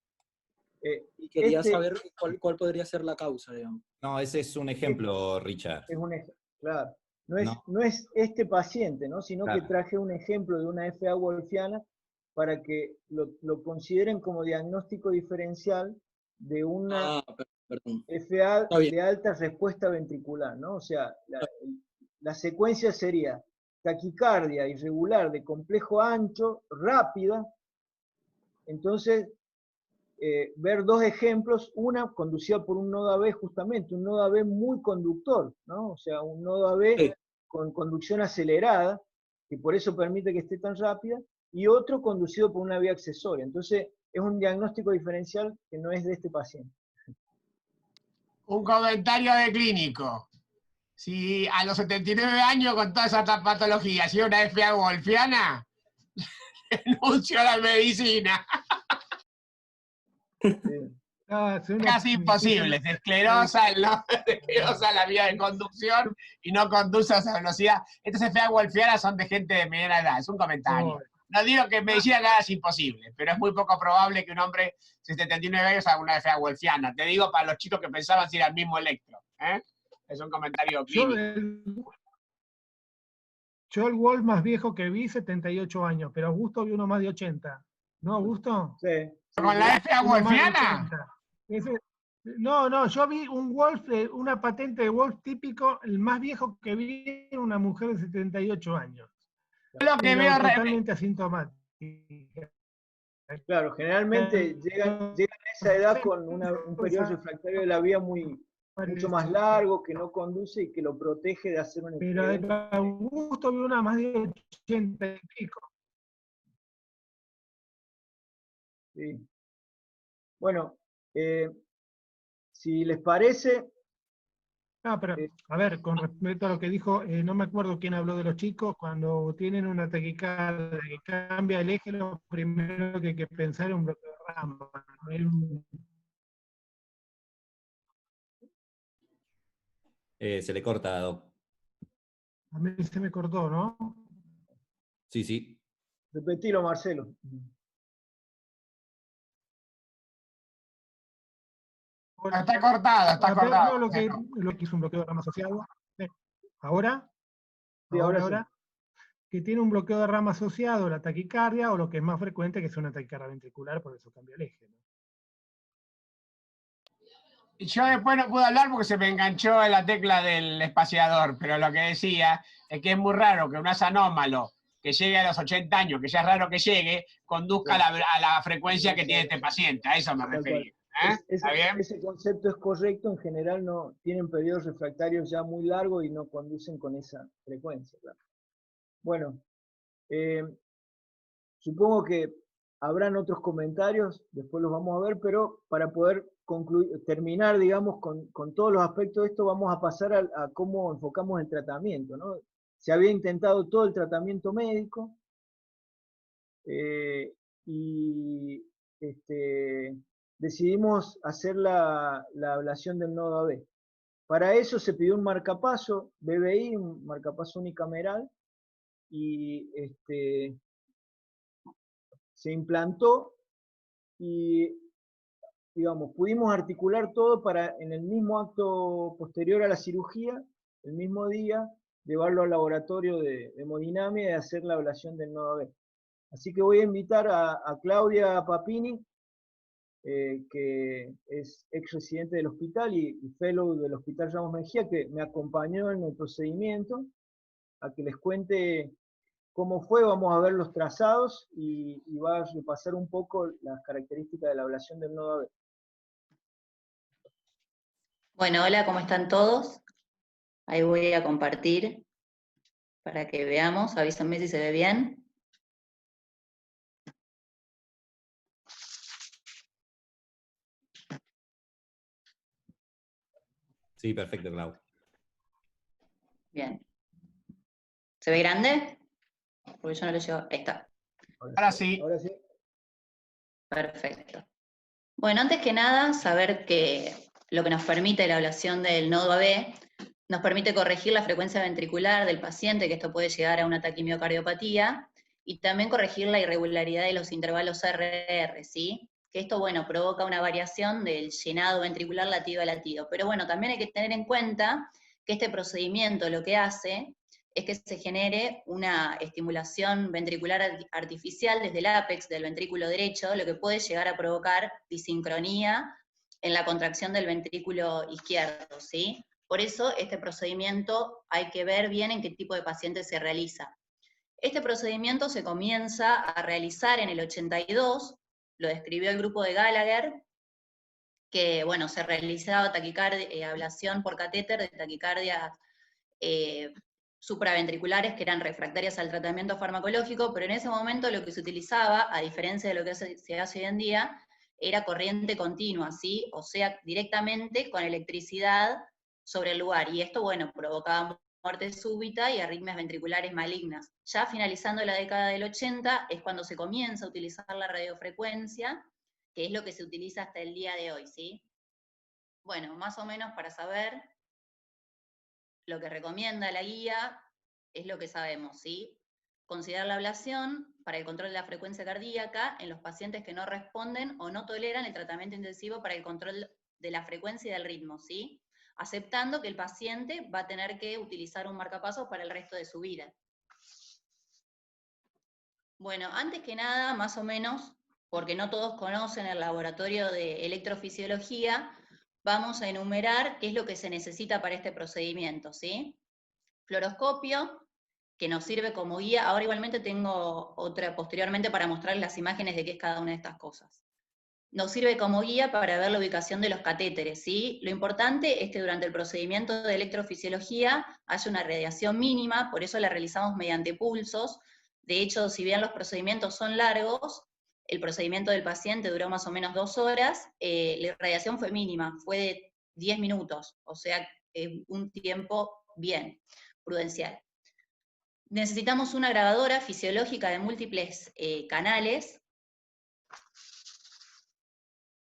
Y quería saber cuál podría ser la causa, digamos. No, ese es un ejemplo, Richard. Es un ejemplo, claro. No es este paciente, ¿no? Sino claro, que traje un ejemplo de una FA wolfiana para que lo consideren como diagnóstico diferencial de una FA de alta respuesta ventricular, ¿no? O sea, la secuencia sería taquicardia irregular de complejo ancho, rápida. Entonces, ver dos ejemplos, una conducida por un nodo AB justamente, un nodo AB muy conductor, ¿no? O sea, un nodo AB con conducción acelerada, que por eso permite que esté tan rápida, y otro conducido por una vía accesoria. Entonces, es un diagnóstico diferencial que no es de este paciente. Un comentario de clínico. Si a los 79 años con toda esa patología, si una FA wolfiana, renuncio a la medicina. Casi imposible, se esclerosa la vía de conducción y no conduce a esa velocidad. Estas FA wolfianas son de gente de mediana edad, es un comentario. No digo que en medicina nada es imposible, pero es muy poco probable que un hombre de 79 años haga una FA wolfiana. Te digo para los chicos que pensaban si era el mismo electro. Es un comentario clínico. Yo el Wolf más viejo que vi, 78 años, pero Augusto vi uno más de 80. ¿No, Augusto? Sí. ¿Con la FA wolfiana? No, yo vi un Wolf, una patente de Wolf típico, el más viejo que vi en una mujer de 78 años. Lo que veo totalmente asintomática. Claro, generalmente llegan a esa edad con un periodo refractario de la vía mucho más largo, que no conduce y que lo protege de hacer un Pero de Augusto vi una más de 80 y pico. Sí. Bueno, si les parece... No, pero, a ver, con respecto a lo que dijo, no me acuerdo quién habló de los chicos, cuando tienen una taquicardia que cambia el eje, lo primero que hay que pensar es un bloqueo de rama. Se le corta, Doc. A mí se me cortó, ¿no? Sí, sí. Repetilo, Marcelo. Está cortado, está cortado. Lo que hizo un bloqueo de rama asociado. ¿Ahora? Sí, ahora. Que tiene un bloqueo de rama asociado, la taquicardia, o lo que es más frecuente, que es una taquicardia ventricular, por eso cambia el eje, ¿no? Yo después no pude hablar porque se me enganchó en la tecla del espaciador, pero lo que decía es que es muy raro que un anómalo que llegue a los 80 años, que ya es raro que llegue, conduzca a la frecuencia que tiene este paciente. A eso me refería. ¿Está bien? Ese concepto es correcto, en general no tienen periodos refractarios ya muy largos y no conducen con esa frecuencia. Claro. Bueno, supongo que habrán otros comentarios, después los vamos a ver, pero para poder terminar, digamos, con todos los aspectos de esto, vamos a pasar a cómo enfocamos el tratamiento, ¿no? Se había intentado todo el tratamiento médico y decidimos hacer la ablación del nodo AB. Para eso se pidió un marcapaso BBI, un marcapaso unicameral, y se implantó y, digamos, pudimos articular todo para en el mismo acto posterior a la cirugía, el mismo día, llevarlo al laboratorio de hemodinamia y hacer la ablación del nodo AB. Así que voy a invitar a Claudia Papini, que es ex residente del hospital y fellow del Hospital Ramos Mejía, que me acompañó en el procedimiento, a que les cuente cómo fue. Vamos a ver los trazados y va a repasar un poco las características de la ablación del nodo AB. Bueno, hola, ¿cómo están todos? Ahí voy a compartir para que veamos, avísenme si se ve bien. Sí, perfecto, Clau. Bien. ¿Se ve grande? Porque yo no lo llevo. Ahí está. Ahora sí. Ahora sí. Perfecto. Bueno, antes que nada, saber que lo que nos permite la ablación del nodo AB nos permite corregir la frecuencia ventricular del paciente, que esto puede llegar a una taquimiocardiopatía, y también corregir la irregularidad de los intervalos RR, ¿sí? Que esto, bueno, provoca una variación del llenado ventricular latido a latido. Pero bueno, también hay que tener en cuenta que este procedimiento lo que hace es que se genere una estimulación ventricular artificial desde el ápex del ventrículo derecho, lo que puede llegar a provocar disincronía en la contracción del ventrículo izquierdo, ¿sí? Por eso este procedimiento hay que ver bien en qué tipo de paciente se realiza. Este procedimiento se comienza a realizar en el 82, lo describió el grupo de Gallagher, que bueno, se realizaba ablación por catéter de taquicardia supraventriculares que eran refractarias al tratamiento farmacológico, pero en ese momento lo que se utilizaba, a diferencia de lo que se hace hoy en día, era corriente continua, ¿sí? O sea, directamente con electricidad sobre el lugar, y esto, bueno, provocaba muerte súbita y arritmias ventriculares malignas. Ya finalizando la década del 80 es cuando se comienza a utilizar la radiofrecuencia, que es lo que se utiliza hasta el día de hoy, ¿sí? Bueno, más o menos para saber lo que recomienda la guía es lo que sabemos, ¿sí? Considerar la ablación para el control de la frecuencia cardíaca en los pacientes que no responden o no toleran el tratamiento intensivo para el control de la frecuencia y del ritmo, ¿sí? Aceptando que el paciente va a tener que utilizar un marcapasos para el resto de su vida. Bueno, antes que nada, más o menos, porque no todos conocen el laboratorio de electrofisiología, vamos a enumerar qué es lo que se necesita para este procedimiento, ¿sí? Fluoroscopio, que nos sirve como guía. Ahora igualmente tengo otra posteriormente para mostrarles las imágenes de qué es cada una de estas cosas. Nos sirve como guía para ver la ubicación de los catéteres, ¿sí? Lo importante es que durante el procedimiento de electrofisiología haya una radiación mínima, por eso la realizamos mediante pulsos. De hecho, si bien los procedimientos son largos, el procedimiento del paciente duró más o menos 2 horas, la radiación fue mínima, fue de 10 minutos, o sea, un tiempo bien, prudencial. Necesitamos una grabadora fisiológica de múltiples canales,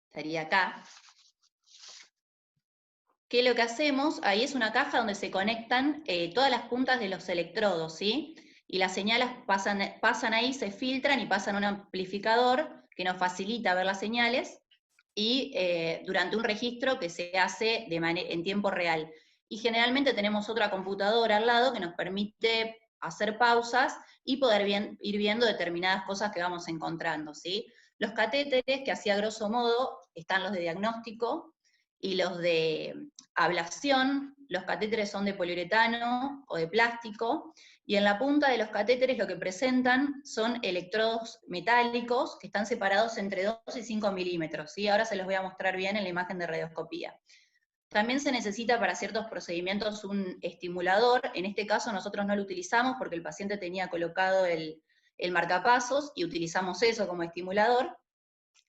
estaría acá. ¿Qué es lo que hacemos? Ahí es una caja donde se conectan todas las puntas de los electrodos, ¿sí? Y las señales pasan ahí, se filtran y pasan a un amplificador que nos facilita ver las señales, y durante un registro que se hace en tiempo real. Y generalmente tenemos otra computadora al lado que nos permite hacer pausas y poder ir viendo determinadas cosas que vamos encontrando, ¿sí? Los catéteres, que así a grosso modo, están los de diagnóstico y los de ablación. Los catéteres son de poliuretano o de plástico, y en la punta de los catéteres lo que presentan son electrodos metálicos que están separados entre 2 y 5 milímetros, ¿sí? Ahora se los voy a mostrar bien en la imagen de radioscopía. También se necesita para ciertos procedimientos un estimulador. En este caso nosotros no lo utilizamos porque el paciente tenía colocado el marcapasos y utilizamos eso como estimulador,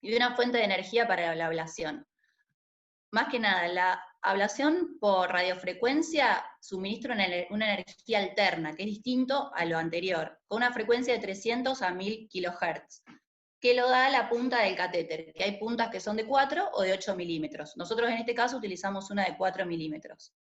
y una fuente de energía para la ablación. Más que nada, la ablación por radiofrecuencia suministra una energía alterna, que es distinto a lo anterior, con una frecuencia de 300 a 1000 kHz, que lo da la punta del catéter, que hay puntas que son de 4 o de 8 milímetros. Nosotros en este caso utilizamos una de 4 milímetros.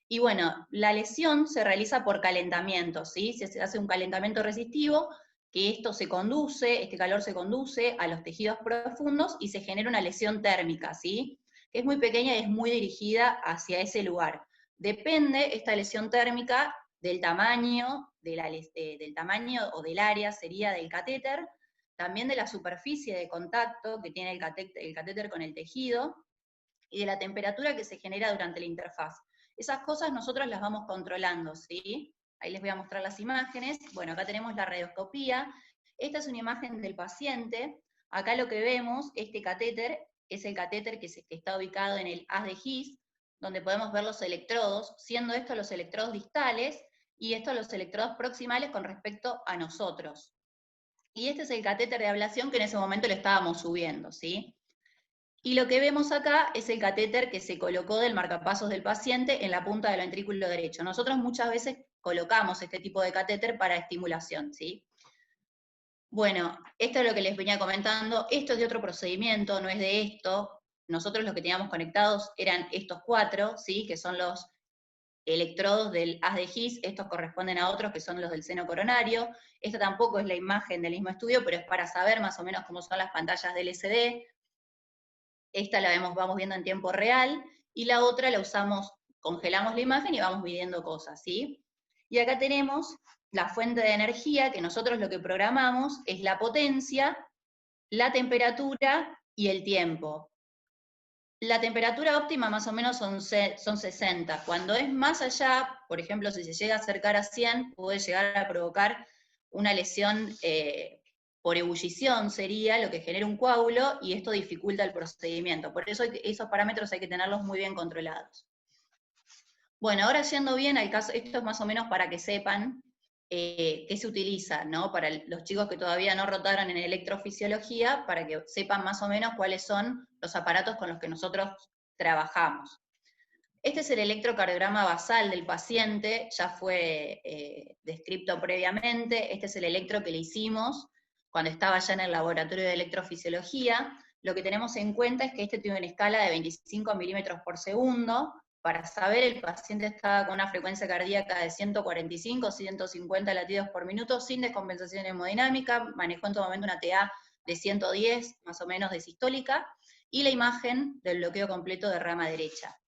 Y bueno, la lesión se realiza por calentamiento, ¿sí? Se hace un calentamiento resistivo, que este calor se conduce a los tejidos profundos y se genera una lesión térmica, ¿sí? Que es muy pequeña y es muy dirigida hacia ese lugar. Depende esta lesión térmica del tamaño, del tamaño o del área, sería del catéter, también de la superficie de contacto que tiene el catéter con el tejido, y de la temperatura que se genera durante la interfaz. Esas cosas nosotros las vamos controlando, ¿sí? Ahí les voy a mostrar las imágenes. Bueno, acá tenemos la radioscopía. Esta es una imagen del paciente. Acá lo que vemos, este catéter, es el catéter que está ubicado en el haz de His, donde podemos ver los electrodos, siendo estos los electrodos distales, y estos los electrodos proximales con respecto a nosotros. Y este es el catéter de ablación que en ese momento le estábamos subiendo, ¿sí? Y lo que vemos acá es el catéter que se colocó del marcapasos del paciente en la punta del ventrículo derecho. Nosotros muchas veces colocamos este tipo de catéter para estimulación, ¿sí? Bueno, esto es lo que les venía comentando. Esto es de otro procedimiento, no es de esto. Nosotros lo que teníamos conectados eran estos 4, ¿sí? Que son los electrodos del haz de His. Estos corresponden a otros que son los del seno coronario. Esta tampoco es la imagen del mismo estudio, pero es para saber más o menos cómo son las pantallas del LCD. Esta vamos viendo en tiempo real, y la otra la usamos, congelamos la imagen y vamos midiendo cosas, ¿sí? Y acá tenemos la fuente de energía, que nosotros lo que programamos es la potencia, la temperatura y el tiempo. La temperatura óptima más o menos son 60. Cuando es más allá, por ejemplo, si se llega a acercar a 100, puede llegar a provocar una lesión por ebullición, sería lo que genera un coágulo, y esto dificulta el procedimiento. Por eso esos parámetros hay que tenerlos muy bien controlados. Bueno, ahora yendo bien al caso, esto es más o menos para que sepan qué se utiliza, ¿no? Para los chicos que todavía no rotaron en electrofisiología, para que sepan más o menos cuáles son los aparatos con los que nosotros trabajamos. Este es el electrocardiograma basal del paciente, ya fue descrito previamente. Este es el electro que le hicimos cuando estaba ya en el laboratorio de electrofisiología. Lo que tenemos en cuenta es que este tiene una escala de 25 milímetros por segundo. Para saber, el paciente estaba con una frecuencia cardíaca de 145, 150 latidos por minuto, sin descompensación hemodinámica, manejó en todo momento una TA de 110, más o menos, de sistólica, y la imagen del bloqueo completo de rama derecha.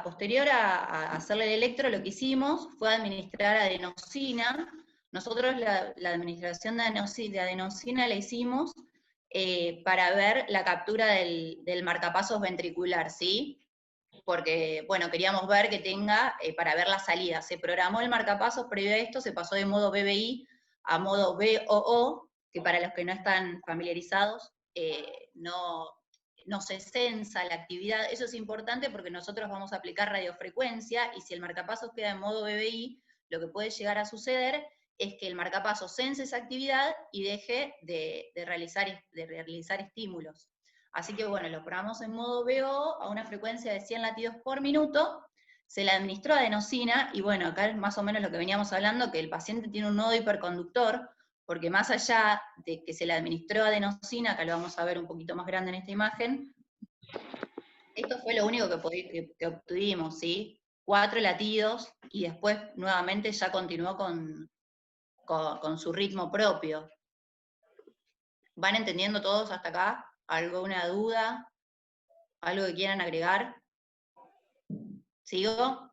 Posterior a hacerle el electro, lo que hicimos fue administrar adenosina. Nosotros la administración de adenosina la hicimos para ver la captura del marcapasos ventricular, ¿sí? Porque, bueno, queríamos ver que tenga, para ver la salida. Se programó el marcapasos previo a esto, se pasó de modo BBI a modo BOO, que para los que no están familiarizados, no se censa la actividad. Eso es importante porque nosotros vamos a aplicar radiofrecuencia, y si el marcapasos queda en modo BBI, lo que puede llegar a suceder es que el marcapasos cense esa actividad y deje de realizar estímulos. Así que bueno, lo probamos en modo BO a una frecuencia de 100 latidos por minuto, se le administró adenosina, y bueno, acá es más o menos lo que veníamos hablando, que el paciente tiene un nodo hiperconductor, porque más allá de que se le administró adenosina, acá lo vamos a ver un poquito más grande en esta imagen, esto fue lo único que obtuvimos, ¿sí? 4 latidos, y después nuevamente ya continuó con su ritmo propio. ¿Van entendiendo todos hasta acá? ¿Alguna duda? ¿Algo que quieran agregar? ¿Sigo?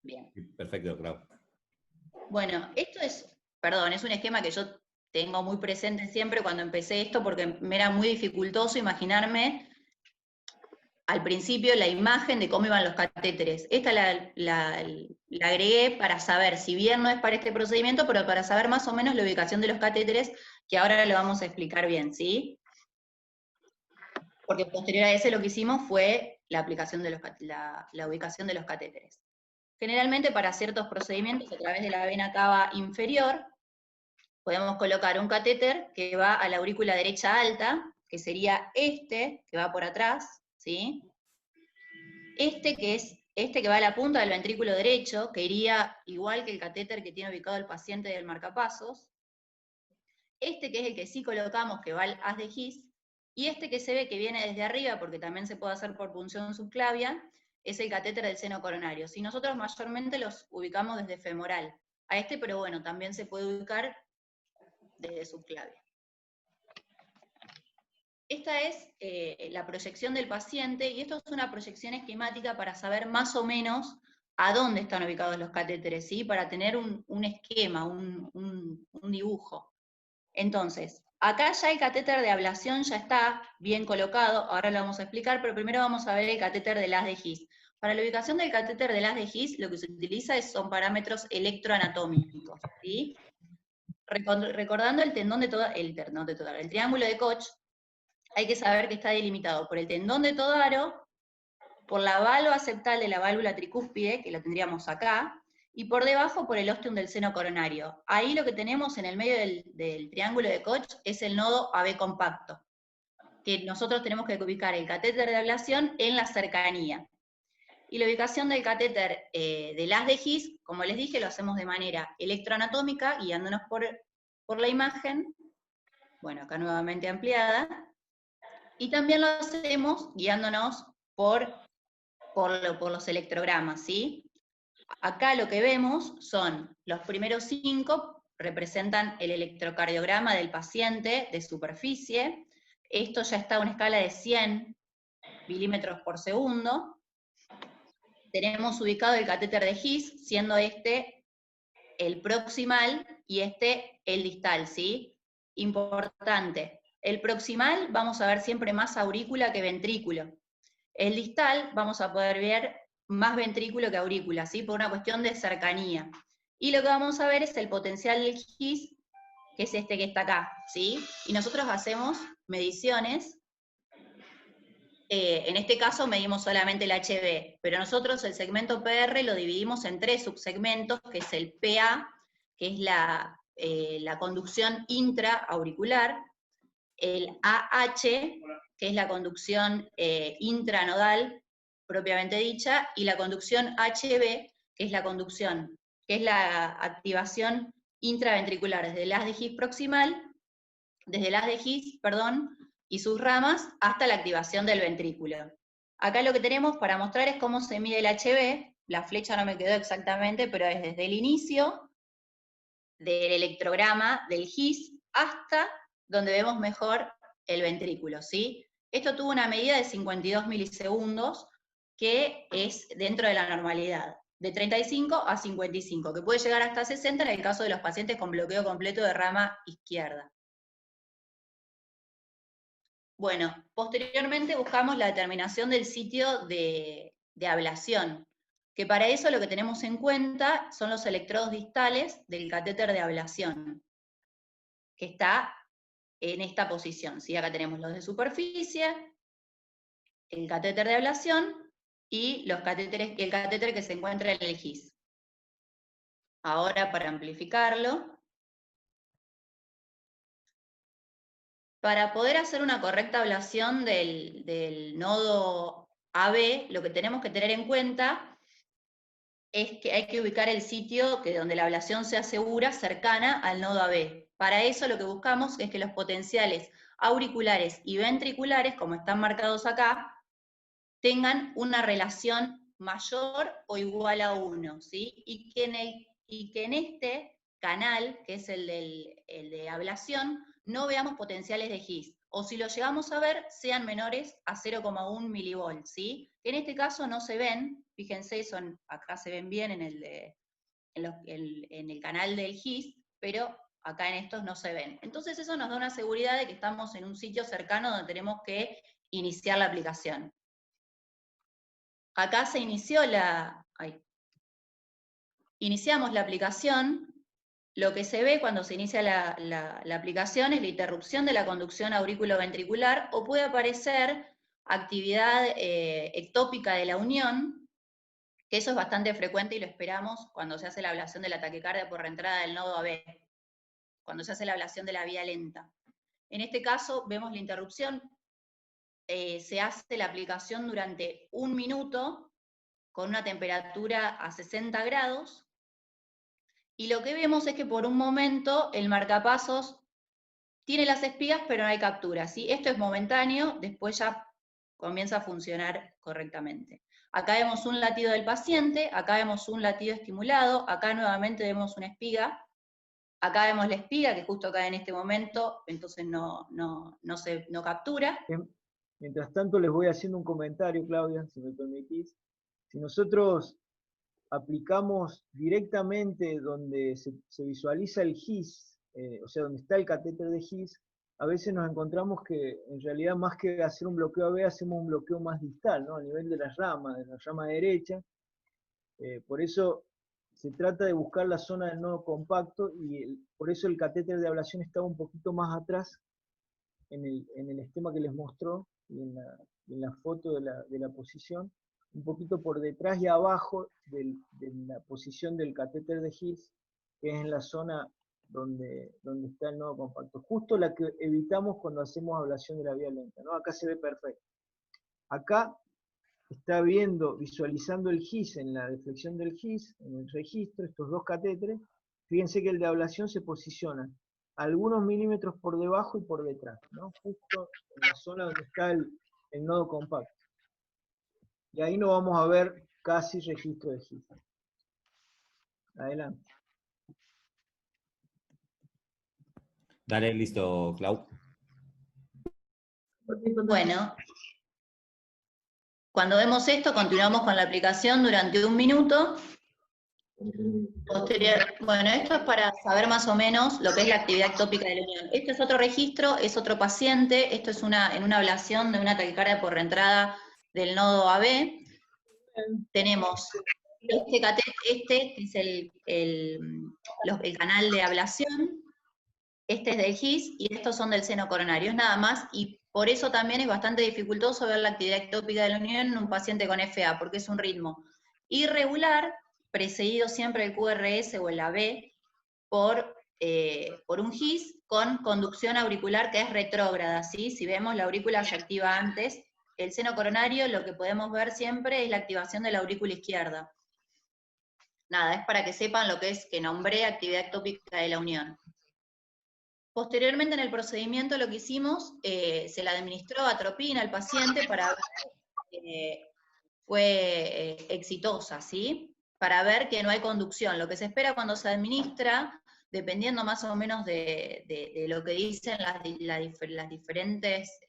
Bien. Perfecto, Clau. Bueno, esto es un esquema que yo tengo muy presente siempre cuando empecé esto, porque me era muy dificultoso imaginarme al principio la imagen de cómo iban los catéteres. Esta la agregué para saber, si bien no es para este procedimiento, pero para saber más o menos la ubicación de los catéteres, que ahora lo vamos a explicar bien, ¿sí? Porque posterior a ese lo que hicimos fue la aplicación de la ubicación de los catéteres. Generalmente para ciertos procedimientos a través de la vena cava inferior, podemos colocar un catéter que va a la aurícula derecha alta, que sería este, que va por atrás, ¿sí? Este que va a la punta del ventrículo derecho, que iría igual que el catéter que tiene ubicado el paciente del marcapasos. Este que es el que sí colocamos, que va al haz de His, y este que se ve que viene desde arriba, porque también se puede hacer por punción subclavia, es el catéter del seno coronario. Si nosotros mayormente los ubicamos desde femoral a este, pero bueno, también se puede ubicar desde subclavia. Esta es la proyección del paciente, y esto es una proyección esquemática para saber más o menos a dónde están ubicados los catéteres, ¿sí? Para tener un esquema, un dibujo. Entonces, acá ya el catéter de ablación ya está bien colocado, ahora lo vamos a explicar, pero primero vamos a ver el catéter del haz de His. Para la ubicación del catéter del haz de His, lo que se utiliza son parámetros electroanatómicos, ¿sí? Recordando el triángulo de Koch, hay que saber que está delimitado por el tendón de Todaro, por la válvula septal de la válvula tricúspide, que lo tendríamos acá, y por debajo por el ostium del seno coronario. Ahí lo que tenemos en el medio del triángulo de Koch es el nodo AB compacto, que nosotros tenemos que ubicar el catéter de ablación en la cercanía. Y la ubicación del catéter del haz de His, como les dije, lo hacemos de manera electroanatómica, guiándonos por la imagen, bueno, acá nuevamente ampliada, y también lo hacemos guiándonos por los electrogramas, ¿sí? Acá lo que vemos son los primeros 5, representan el electrocardiograma del paciente de superficie. Esto ya está a una escala de 100 milímetros por segundo. Tenemos ubicado el catéter de His, siendo este el proximal y este el distal, ¿sí? Importante. El proximal vamos a ver siempre más aurícula que ventrículo. El distal vamos a poder ver más ventrículo que aurícula, ¿sí? Por una cuestión de cercanía. Y lo que vamos a ver es el potencial del His, que es este que está acá, ¿sí? Y nosotros hacemos mediciones en este caso medimos solamente el HB, pero nosotros el segmento PR lo dividimos en 3 subsegmentos, que es el PA, que es la conducción intraauricular, el AH, que es la conducción intranodal, propiamente dicha, y la conducción HB, que es la activación intraventricular desde el haz de His proximal, desde el haz de His, perdón, y sus ramas hasta la activación del ventrículo. Acá lo que tenemos para mostrar es cómo se mide el HB, la flecha no me quedó exactamente, pero es desde el inicio del electrograma del His hasta donde vemos mejor el ventrículo, ¿sí? Esto tuvo una medida de 52 milisegundos, que es dentro de la normalidad, de 35 a 55, que puede llegar hasta 60 en el caso de los pacientes con bloqueo completo de rama izquierda. Bueno, posteriormente buscamos la determinación del sitio de ablación, que para eso lo que tenemos en cuenta son los electrodos distales del catéter de ablación, que está en esta posición, ¿sí? Acá tenemos los de superficie, el catéter de ablación y el catéter que se encuentra en el His. Ahora, para amplificarlo, para poder hacer una correcta ablación del nodo AB, lo que tenemos que tener en cuenta es que hay que ubicar el sitio donde la ablación sea segura, cercana al nodo AB. Para eso lo que buscamos es que los potenciales auriculares y ventriculares, como están marcados acá, tengan una relación mayor o igual a 1, ¿sí? Y que en este canal, que es el de ablación, no veamos potenciales de His, o si lo llegamos a ver, sean menores a 0,1 milivolt, ¿sí? En este caso no se ven, fíjense, acá se ven bien en el canal del His, pero acá en estos no se ven. Entonces eso nos da una seguridad de que estamos en un sitio cercano donde tenemos que iniciar la aplicación. Acá se inició iniciamos la aplicación. Lo que se ve cuando se inicia la aplicación es la interrupción de la conducción aurículo-ventricular, o puede aparecer actividad ectópica de la unión, que eso es bastante frecuente y lo esperamos cuando se hace la ablación de la taquicardia por reentrada del nodo AB, cuando se hace la ablación de la vía lenta. En este caso vemos la interrupción, se hace la aplicación durante 1 minuto, con una temperatura a 60 grados, y lo que vemos es que por un momento el marcapasos tiene las espigas, pero no hay captura, ¿sí? Esto es momentáneo, después ya comienza a funcionar correctamente. Acá vemos un latido del paciente, acá vemos un latido estimulado, acá nuevamente vemos una espiga, acá vemos la espiga, que justo acá en este momento, entonces no captura. Mientras tanto les voy haciendo un comentario, Claudia, si me permitís. Si nosotros aplicamos directamente donde se visualiza el His, o sea, donde está el catéter de His, a veces nos encontramos que en realidad más que hacer un bloqueo AB, hacemos un bloqueo más distal, ¿no? A nivel de la rama derecha. Por eso se trata de buscar la zona del nodo compacto, y por eso el catéter de ablación estaba un poquito más atrás en el esquema que les mostró, y en la foto de la posición, un poquito por detrás y abajo de la posición del catéter de His, que es en la zona donde está el nodo compacto. Justo la que evitamos cuando hacemos ablación de la vía lenta, ¿no? Acá se ve perfecto. Acá está visualizando el His en la deflexión del His, en el registro, estos 2 catéteres. Fíjense que el de ablación se posiciona algunos milímetros por debajo y por detrás, ¿no? Justo en la zona donde está el nodo compacto. Y ahí no vamos a ver casi registro de His. Adelante. Dale, listo, Clau. Bueno, cuando vemos esto, continuamos con la aplicación durante 1 minuto. Bueno, esto es para saber más o menos lo que es la actividad ectópica de la unión. Este es otro registro, es otro paciente, esto es en una ablación de una taquicardia por reentrada del nodo AB. Tenemos este que es el canal de ablación, este es del His, y estos son del seno coronario, es nada más, y Por eso también es bastante dificultoso ver la actividad ectópica de la unión en un paciente con FA, porque es un ritmo irregular, precedido siempre del QRS o el AB por un GIS con conducción auricular que es retrógrada, ¿sí? Si vemos, la aurícula se activa antes. El seno coronario, lo que podemos ver siempre es la activación de la aurícula izquierda. Nada, es para que sepan lo que es que nombré actividad ectópica de la unión. Posteriormente en el procedimiento lo que hicimos, se le administró atropina al paciente para ver que fue exitosa, ¿sí? Para ver que no hay conducción. Lo que se espera cuando se administra, dependiendo más o menos de lo que dicen las diferentes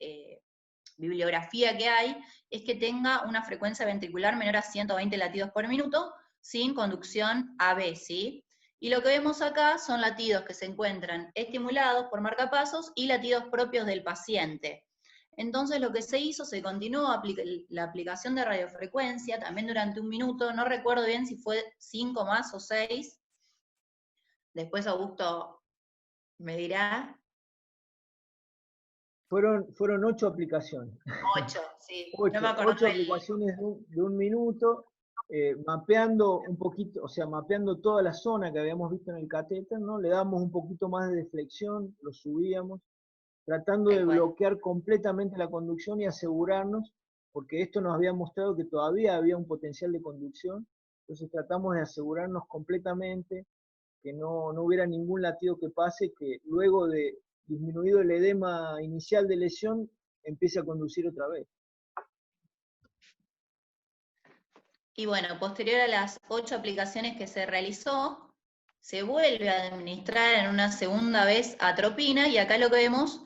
bibliografías que hay, es que tenga una frecuencia ventricular menor a 120 latidos por minuto, sin conducción AB, ¿sí? Y lo que vemos acá son latidos que se encuentran estimulados por marcapasos y latidos propios del paciente. Entonces lo que se hizo, se continuó la aplicación de radiofrecuencia, también durante 1 minuto, no recuerdo bien si fue 5 más o 6. Después Augusto me dirá. Fueron 8 aplicaciones. 8, sí. 8, no me acuerdo 8 aplicaciones de un minuto, mapeando un poquito, o sea, mapeando toda la zona que habíamos visto en el catéter, ¿no? Le damos un poquito más de deflexión, lo subíamos, tratando de bloquear completamente la conducción y asegurarnos, porque esto nos había mostrado que todavía había un potencial de conducción, entonces tratamos de asegurarnos completamente que no hubiera ningún latido que pase, que luego de disminuido el edema inicial de lesión, empiece a conducir otra vez. Y bueno, posterior a las 8 aplicaciones que se realizó, se vuelve a administrar en una segunda vez atropina, y acá lo que vemos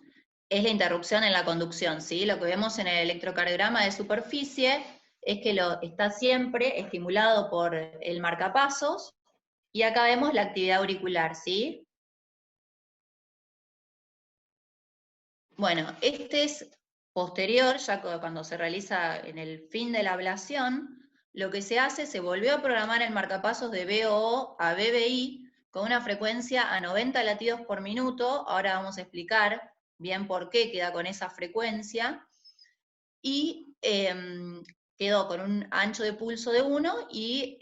es la interrupción en la conducción, ¿sí? Lo que vemos en el electrocardiograma de superficie es que está siempre estimulado por el marcapasos, y acá vemos la actividad auricular, ¿sí? Bueno, este es posterior, ya cuando se realiza en el fin de la ablación. Lo que se hace, se volvió a programar el marcapasos de BOO a BBI con una frecuencia a 90 latidos por minuto. Ahora vamos a explicar bien por qué queda con esa frecuencia. Y quedó con un ancho de pulso de 1 y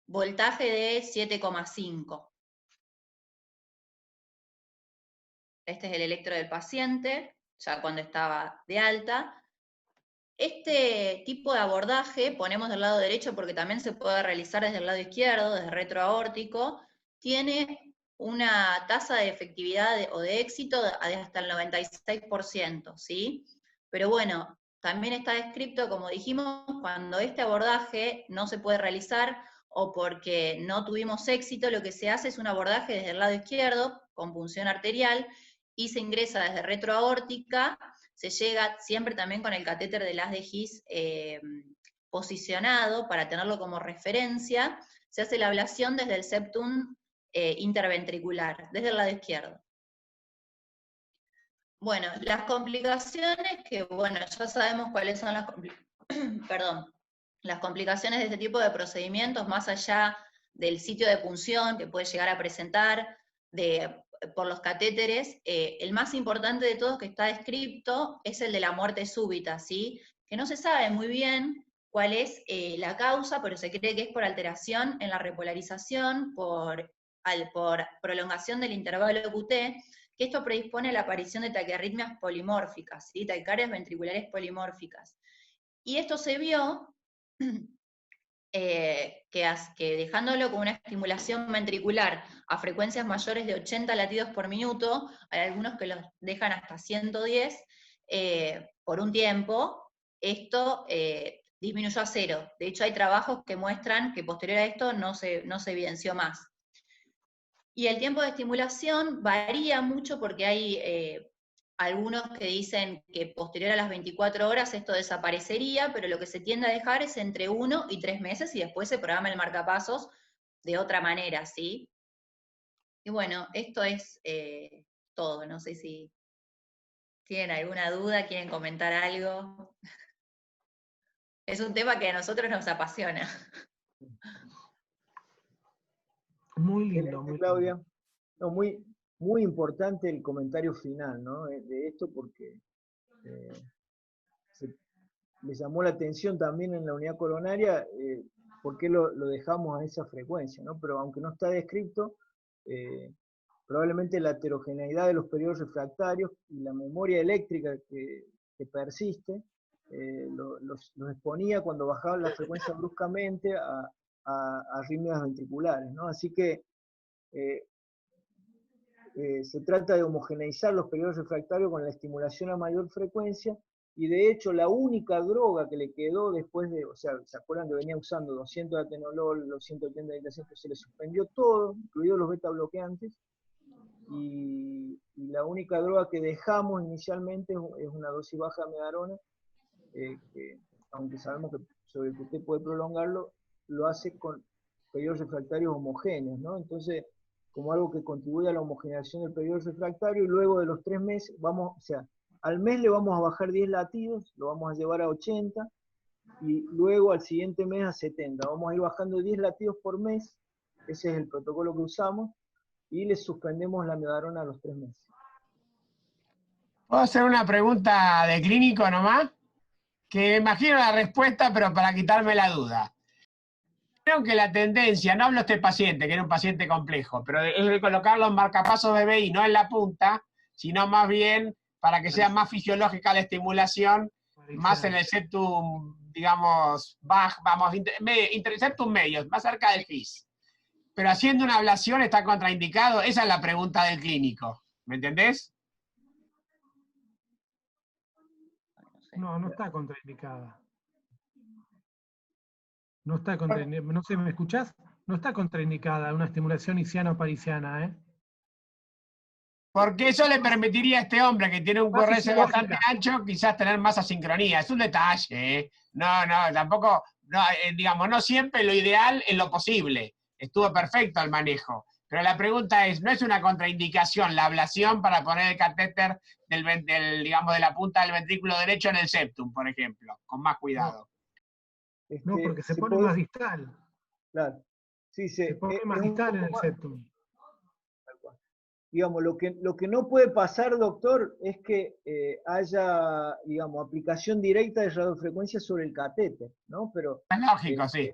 voltaje de 7,5. Este es el electro del paciente, ya cuando estaba de alta. Este tipo de abordaje, ponemos del lado derecho porque también se puede realizar desde el lado izquierdo, desde retroaórtico, tiene una tasa de efectividad o de éxito de hasta el 96%, ¿sí? Pero bueno, también está descrito, como dijimos, cuando este abordaje no se puede realizar o porque no tuvimos éxito, lo que se hace es un abordaje desde el lado izquierdo, con punción arterial, y se ingresa desde retroaórtica, se llega siempre también con el catéter de las de His posicionado para tenerlo como referencia, se hace la ablación desde el septum interventricular, desde el lado izquierdo. Bueno, las complicaciones, que bueno, ya sabemos cuáles son las las complicaciones de este tipo de procedimientos, más allá del sitio de punción que puede llegar a presentar, por los catéteres, el más importante de todos que está descrito es el de la muerte súbita, ¿sí? Que no se sabe muy bien cuál es la causa, pero se cree que es por alteración en la repolarización, por prolongación del intervalo QT, que esto predispone a la aparición de taquiarritmias polimórficas, ¿sí? Taquicardias ventriculares polimórficas. Y esto se vio que dejándolo con una estimulación ventricular a frecuencias mayores de 80 latidos por minuto, hay algunos que los dejan hasta 110, por un tiempo, esto disminuyó a 0. De hecho, hay trabajos que muestran que posterior a esto no se evidenció más. Y el tiempo de estimulación varía mucho porque hay algunos que dicen que posterior a las 24 horas esto desaparecería, pero lo que se tiende a dejar es entre 1 y 3 meses y después se programa el marcapasos de otra manera, ¿sí? Y bueno, esto es todo. No sé si tienen alguna duda, quieren comentar algo. Es un tema que a nosotros nos apasiona. Muy lindo, muy Claudia. lindo. No, muy muy importante el comentario final, ¿no? De esto, porque le llamó la atención también en la unidad coronaria por qué lo dejamos a esa frecuencia, ¿no? Pero aunque no está descrito, probablemente la heterogeneidad de los periodos refractarios y la memoria eléctrica que persiste los exponía cuando bajaban la frecuencia bruscamente a arritmias ventriculares, ¿no? Así que se trata de homogeneizar los periodos refractarios con la estimulación a mayor frecuencia, y de hecho la única droga que le quedó después de, o sea, ¿se acuerdan que venía usando 200 de atenolol, los 180 de itacento? Se le suspendió todo, incluidos los beta bloqueantes, y la única droga que dejamos inicialmente es una dosis baja de amiodarona, que aunque sabemos que sobre el que usted puede prolongarlo, lo hace con periodos refractarios homogéneos, ¿no? Entonces, como algo que contribuye a la homogeneización del periodo refractario, y luego de los 3 meses, o sea, al mes le vamos a bajar 10 latidos, lo vamos a llevar a 80, y luego al siguiente mes a 70. Vamos a ir bajando 10 latidos por mes, ese es el protocolo que usamos, y le suspendemos la amiodarona a los 3 meses. ¿Puedo hacer una pregunta de clínico nomás? Que me imagino la respuesta, pero para quitarme la duda. Creo que la tendencia, no hablo de este paciente, que era un paciente complejo, pero es de colocarlo en marcapasos de BI, no en la punta, sino más bien para que sea más fisiológica la estimulación, más en el septum, digamos, septum medio, más cerca del FIS. Pero haciendo una ablación está contraindicado, esa es la pregunta del clínico, ¿me entendés? No, no está contraindicada. No está contraindicada, no sé, ¿me escuchás? No está contraindicada una estimulación isciano-parisiana, ¿eh? Porque eso le permitiría a este hombre que tiene un QRS bastante ancho, quizás tener más asincronía. Es un detalle, ¿eh? No, tampoco, digamos, no siempre lo ideal es lo posible. Estuvo perfecto el manejo. Pero la pregunta es, ¿no es una contraindicación la ablación para poner el catéter digamos, de la punta del ventrículo derecho en el septum, por ejemplo? Con más cuidado. No, porque se pone más distal. Claro. Sí, se pone más distal en el septum. Digamos, lo que no puede pasar, doctor, es que haya, digamos, aplicación directa de radiofrecuencia sobre el catéter, ¿no? Pero es lógico, sí.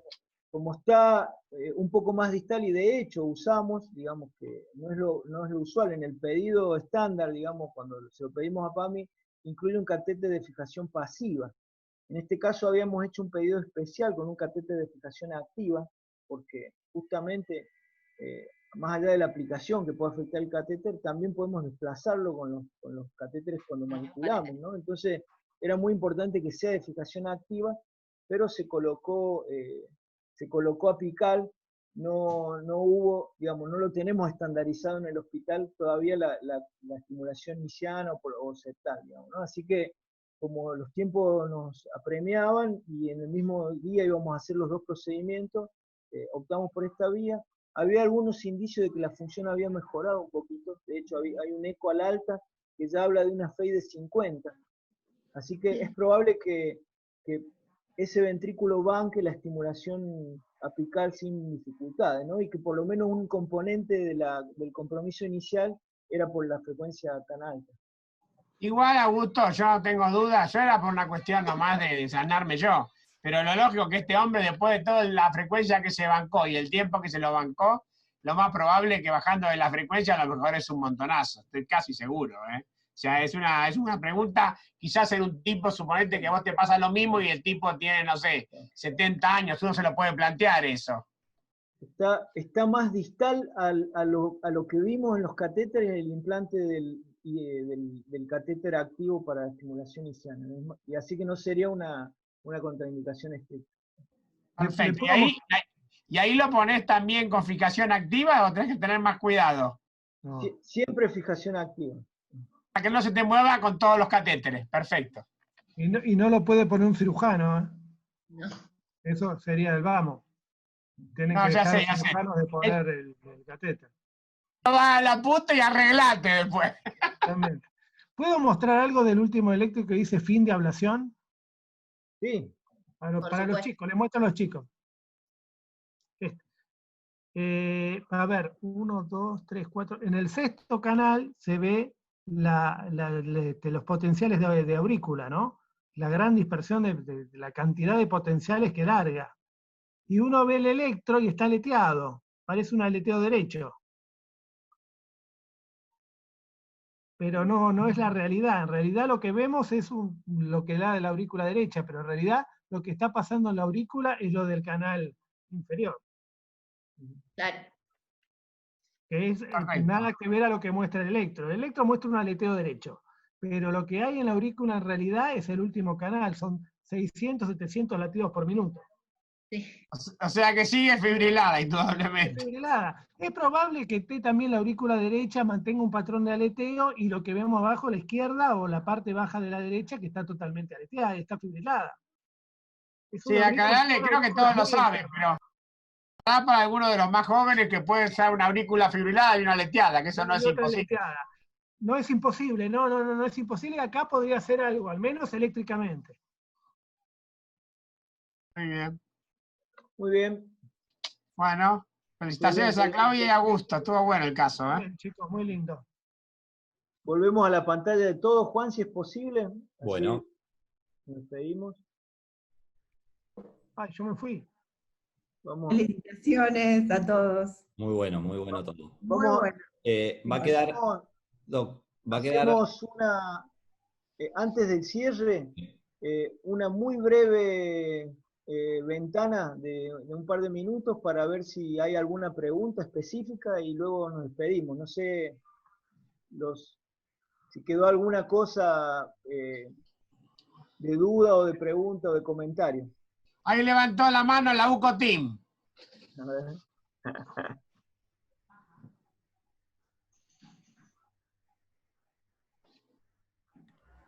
Como está un poco más distal, y de hecho usamos, digamos que no es lo usual, en el pedido estándar, digamos, cuando se lo pedimos a PAMI, incluye un catéter de fijación pasiva. En este caso habíamos hecho un pedido especial con un catéter de fijación activa, porque justamente, más allá de la aplicación que puede afectar el catéter, también podemos desplazarlo con los catéteres cuando manipulamos, ¿no? Entonces, era muy importante que sea de fijación activa, pero se colocó apical, no hubo, digamos, no lo tenemos estandarizado en el hospital todavía la estimulación isciana o septal, digamos, ¿no? Así que, como los tiempos nos apremiaban y en el mismo día íbamos a hacer los dos procedimientos, optamos por esta vía. Había algunos indicios de que la función había mejorado un poquito, de hecho hay un eco al alta que ya habla de una FEI de 50, así que es probable que ese ventrículo banque la estimulación apical sin dificultades, ¿no? Y que por lo menos un componente del compromiso inicial era por la frecuencia tan alta. Igual, Augusto, yo no tengo dudas, yo era por una cuestión nomás de sanarme yo, pero lo lógico es que este hombre, después de toda la frecuencia que se bancó y el tiempo que se lo bancó, lo más probable es que bajando de la frecuencia a lo mejor es un montonazo, estoy casi seguro, ¿eh? O sea, es una pregunta, quizás en un tipo, suponete que vos te pasa lo mismo y el tipo tiene, no sé, 70 años, uno se lo puede plantear eso. Está más distal a lo que vimos en los catéteres, el implante del catéter activo para estimulación isciana, y así que no sería una contraindicación estricta. Perfecto. ¿Y ahí lo pones también con fijación activa o tenés que tener más cuidado? No. Siempre fijación activa. Para que no se te mueva con todos los catéteres, perfecto. Y no lo puede poner un cirujano, ¿eh? No. Eso sería el vamos. Tienen que dejar los cirujanos de poner el catéter. Va a la puta y arreglate después. Exactamente. ¿Puedo mostrar algo del último electro que dice fin de ablación? Sí. Para los chicos, les muestro a los chicos. A ver, 1, 2, 3, 4. En el sexto canal se ve los potenciales de aurícula, ¿no? La gran dispersión de la cantidad de potenciales que larga. Y uno ve el electro y está aleteado. Parece un aleteo derecho. Pero no es la realidad. En realidad lo que vemos es lo que da de la aurícula derecha, pero en realidad lo que está pasando en la aurícula es lo del canal inferior. Claro. Que es nada que ver a lo que muestra el electro. El electro muestra un aleteo derecho, pero lo que hay en la aurícula en realidad es el último canal, son 600, 700 latidos por minuto. Sí. O sea que sigue fibrilada, indudablemente. Fibrilada. Es probable que esté también la aurícula derecha, mantenga un patrón de aleteo, y lo que vemos abajo a la izquierda o la parte baja de la derecha que está totalmente aleteada, está fibrilada. Sí, aclararle, creo que todos lo saben, pero para algunos de los más jóvenes que puede ser una aurícula fibrilada y una aleteada, que eso no es imposible. No es imposible, no es imposible. Acá podría ser algo, al menos eléctricamente. Muy bien. Muy bien. Bueno, felicitaciones a Claudia y a Augusto. Estuvo bueno el caso, ¿eh? Bien, chicos, muy lindo. Volvemos a la pantalla de todos, Juan, si es posible. Así bueno. Nos despedimos. Ay, yo me fui. Vamos. Felicitaciones a todos. Muy bueno todo. Vamos, bueno. Va a quedar... Hacemos una, antes del cierre, una muy breve ventana de un par de minutos para ver si hay alguna pregunta específica y luego nos despedimos. No sé si quedó alguna cosa de duda o de pregunta o de comentario. Ahí levantó la mano la UCO Team. A ver.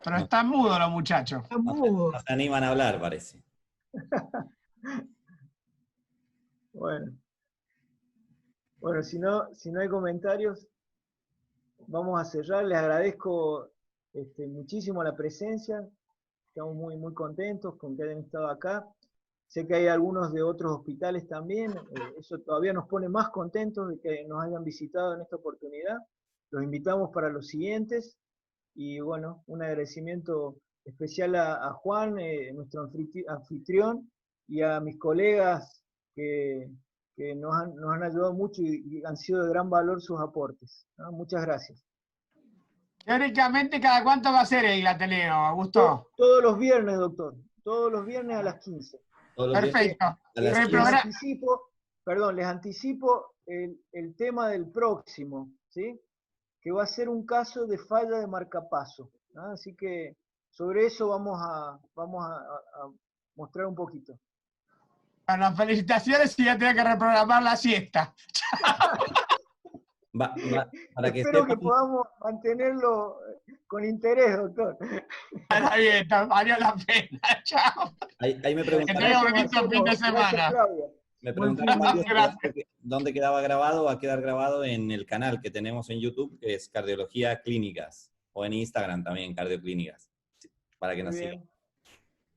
Pero están mudos los muchachos. Están mudos. No se animan a hablar, parece. Bueno, si no hay comentarios, vamos a cerrar. Les agradezco muchísimo la presencia. Estamos muy, muy contentos con que hayan estado acá. Sé que hay algunos de otros hospitales también. Eso todavía nos pone más contentos de que nos hayan visitado en esta oportunidad. Los invitamos para los siguientes. Y bueno, un agradecimiento especial a Juan, nuestro anfitrión, y a mis colegas que nos han ayudado mucho y han sido de gran valor sus aportes, ¿no? Muchas gracias. Teóricamente, ¿cada cuánto va a ser el Ateneo, Augusto? Todos los viernes, doctor. Todos los viernes a las 15. Perfecto. Les anticipo el tema del próximo, ¿sí? Que va a ser un caso de falla de marcapaso, ¿no? Así que sobre eso vamos a mostrar un poquito. Bueno, felicitaciones y ya tengo que reprogramar la siesta. Espero que podamos mantenerlo con interés, doctor. Está bien, valió la pena. Chao. Ahí me preguntaron. Que tenga un bonito fin de semana. Me preguntaron dónde quedaba grabado. Va a quedar grabado en el canal que tenemos en YouTube, que es Cardiología Clínicas, o en Instagram también, Cardioclínicas, para que nos sigan.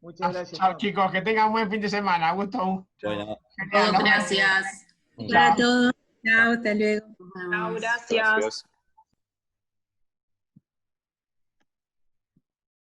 Muchas gracias. Chao, chicos, que tengan un buen fin de semana. Augusto. Bueno. Gracias. Chao. Para todos. Chao, hasta luego. Chao, gracias.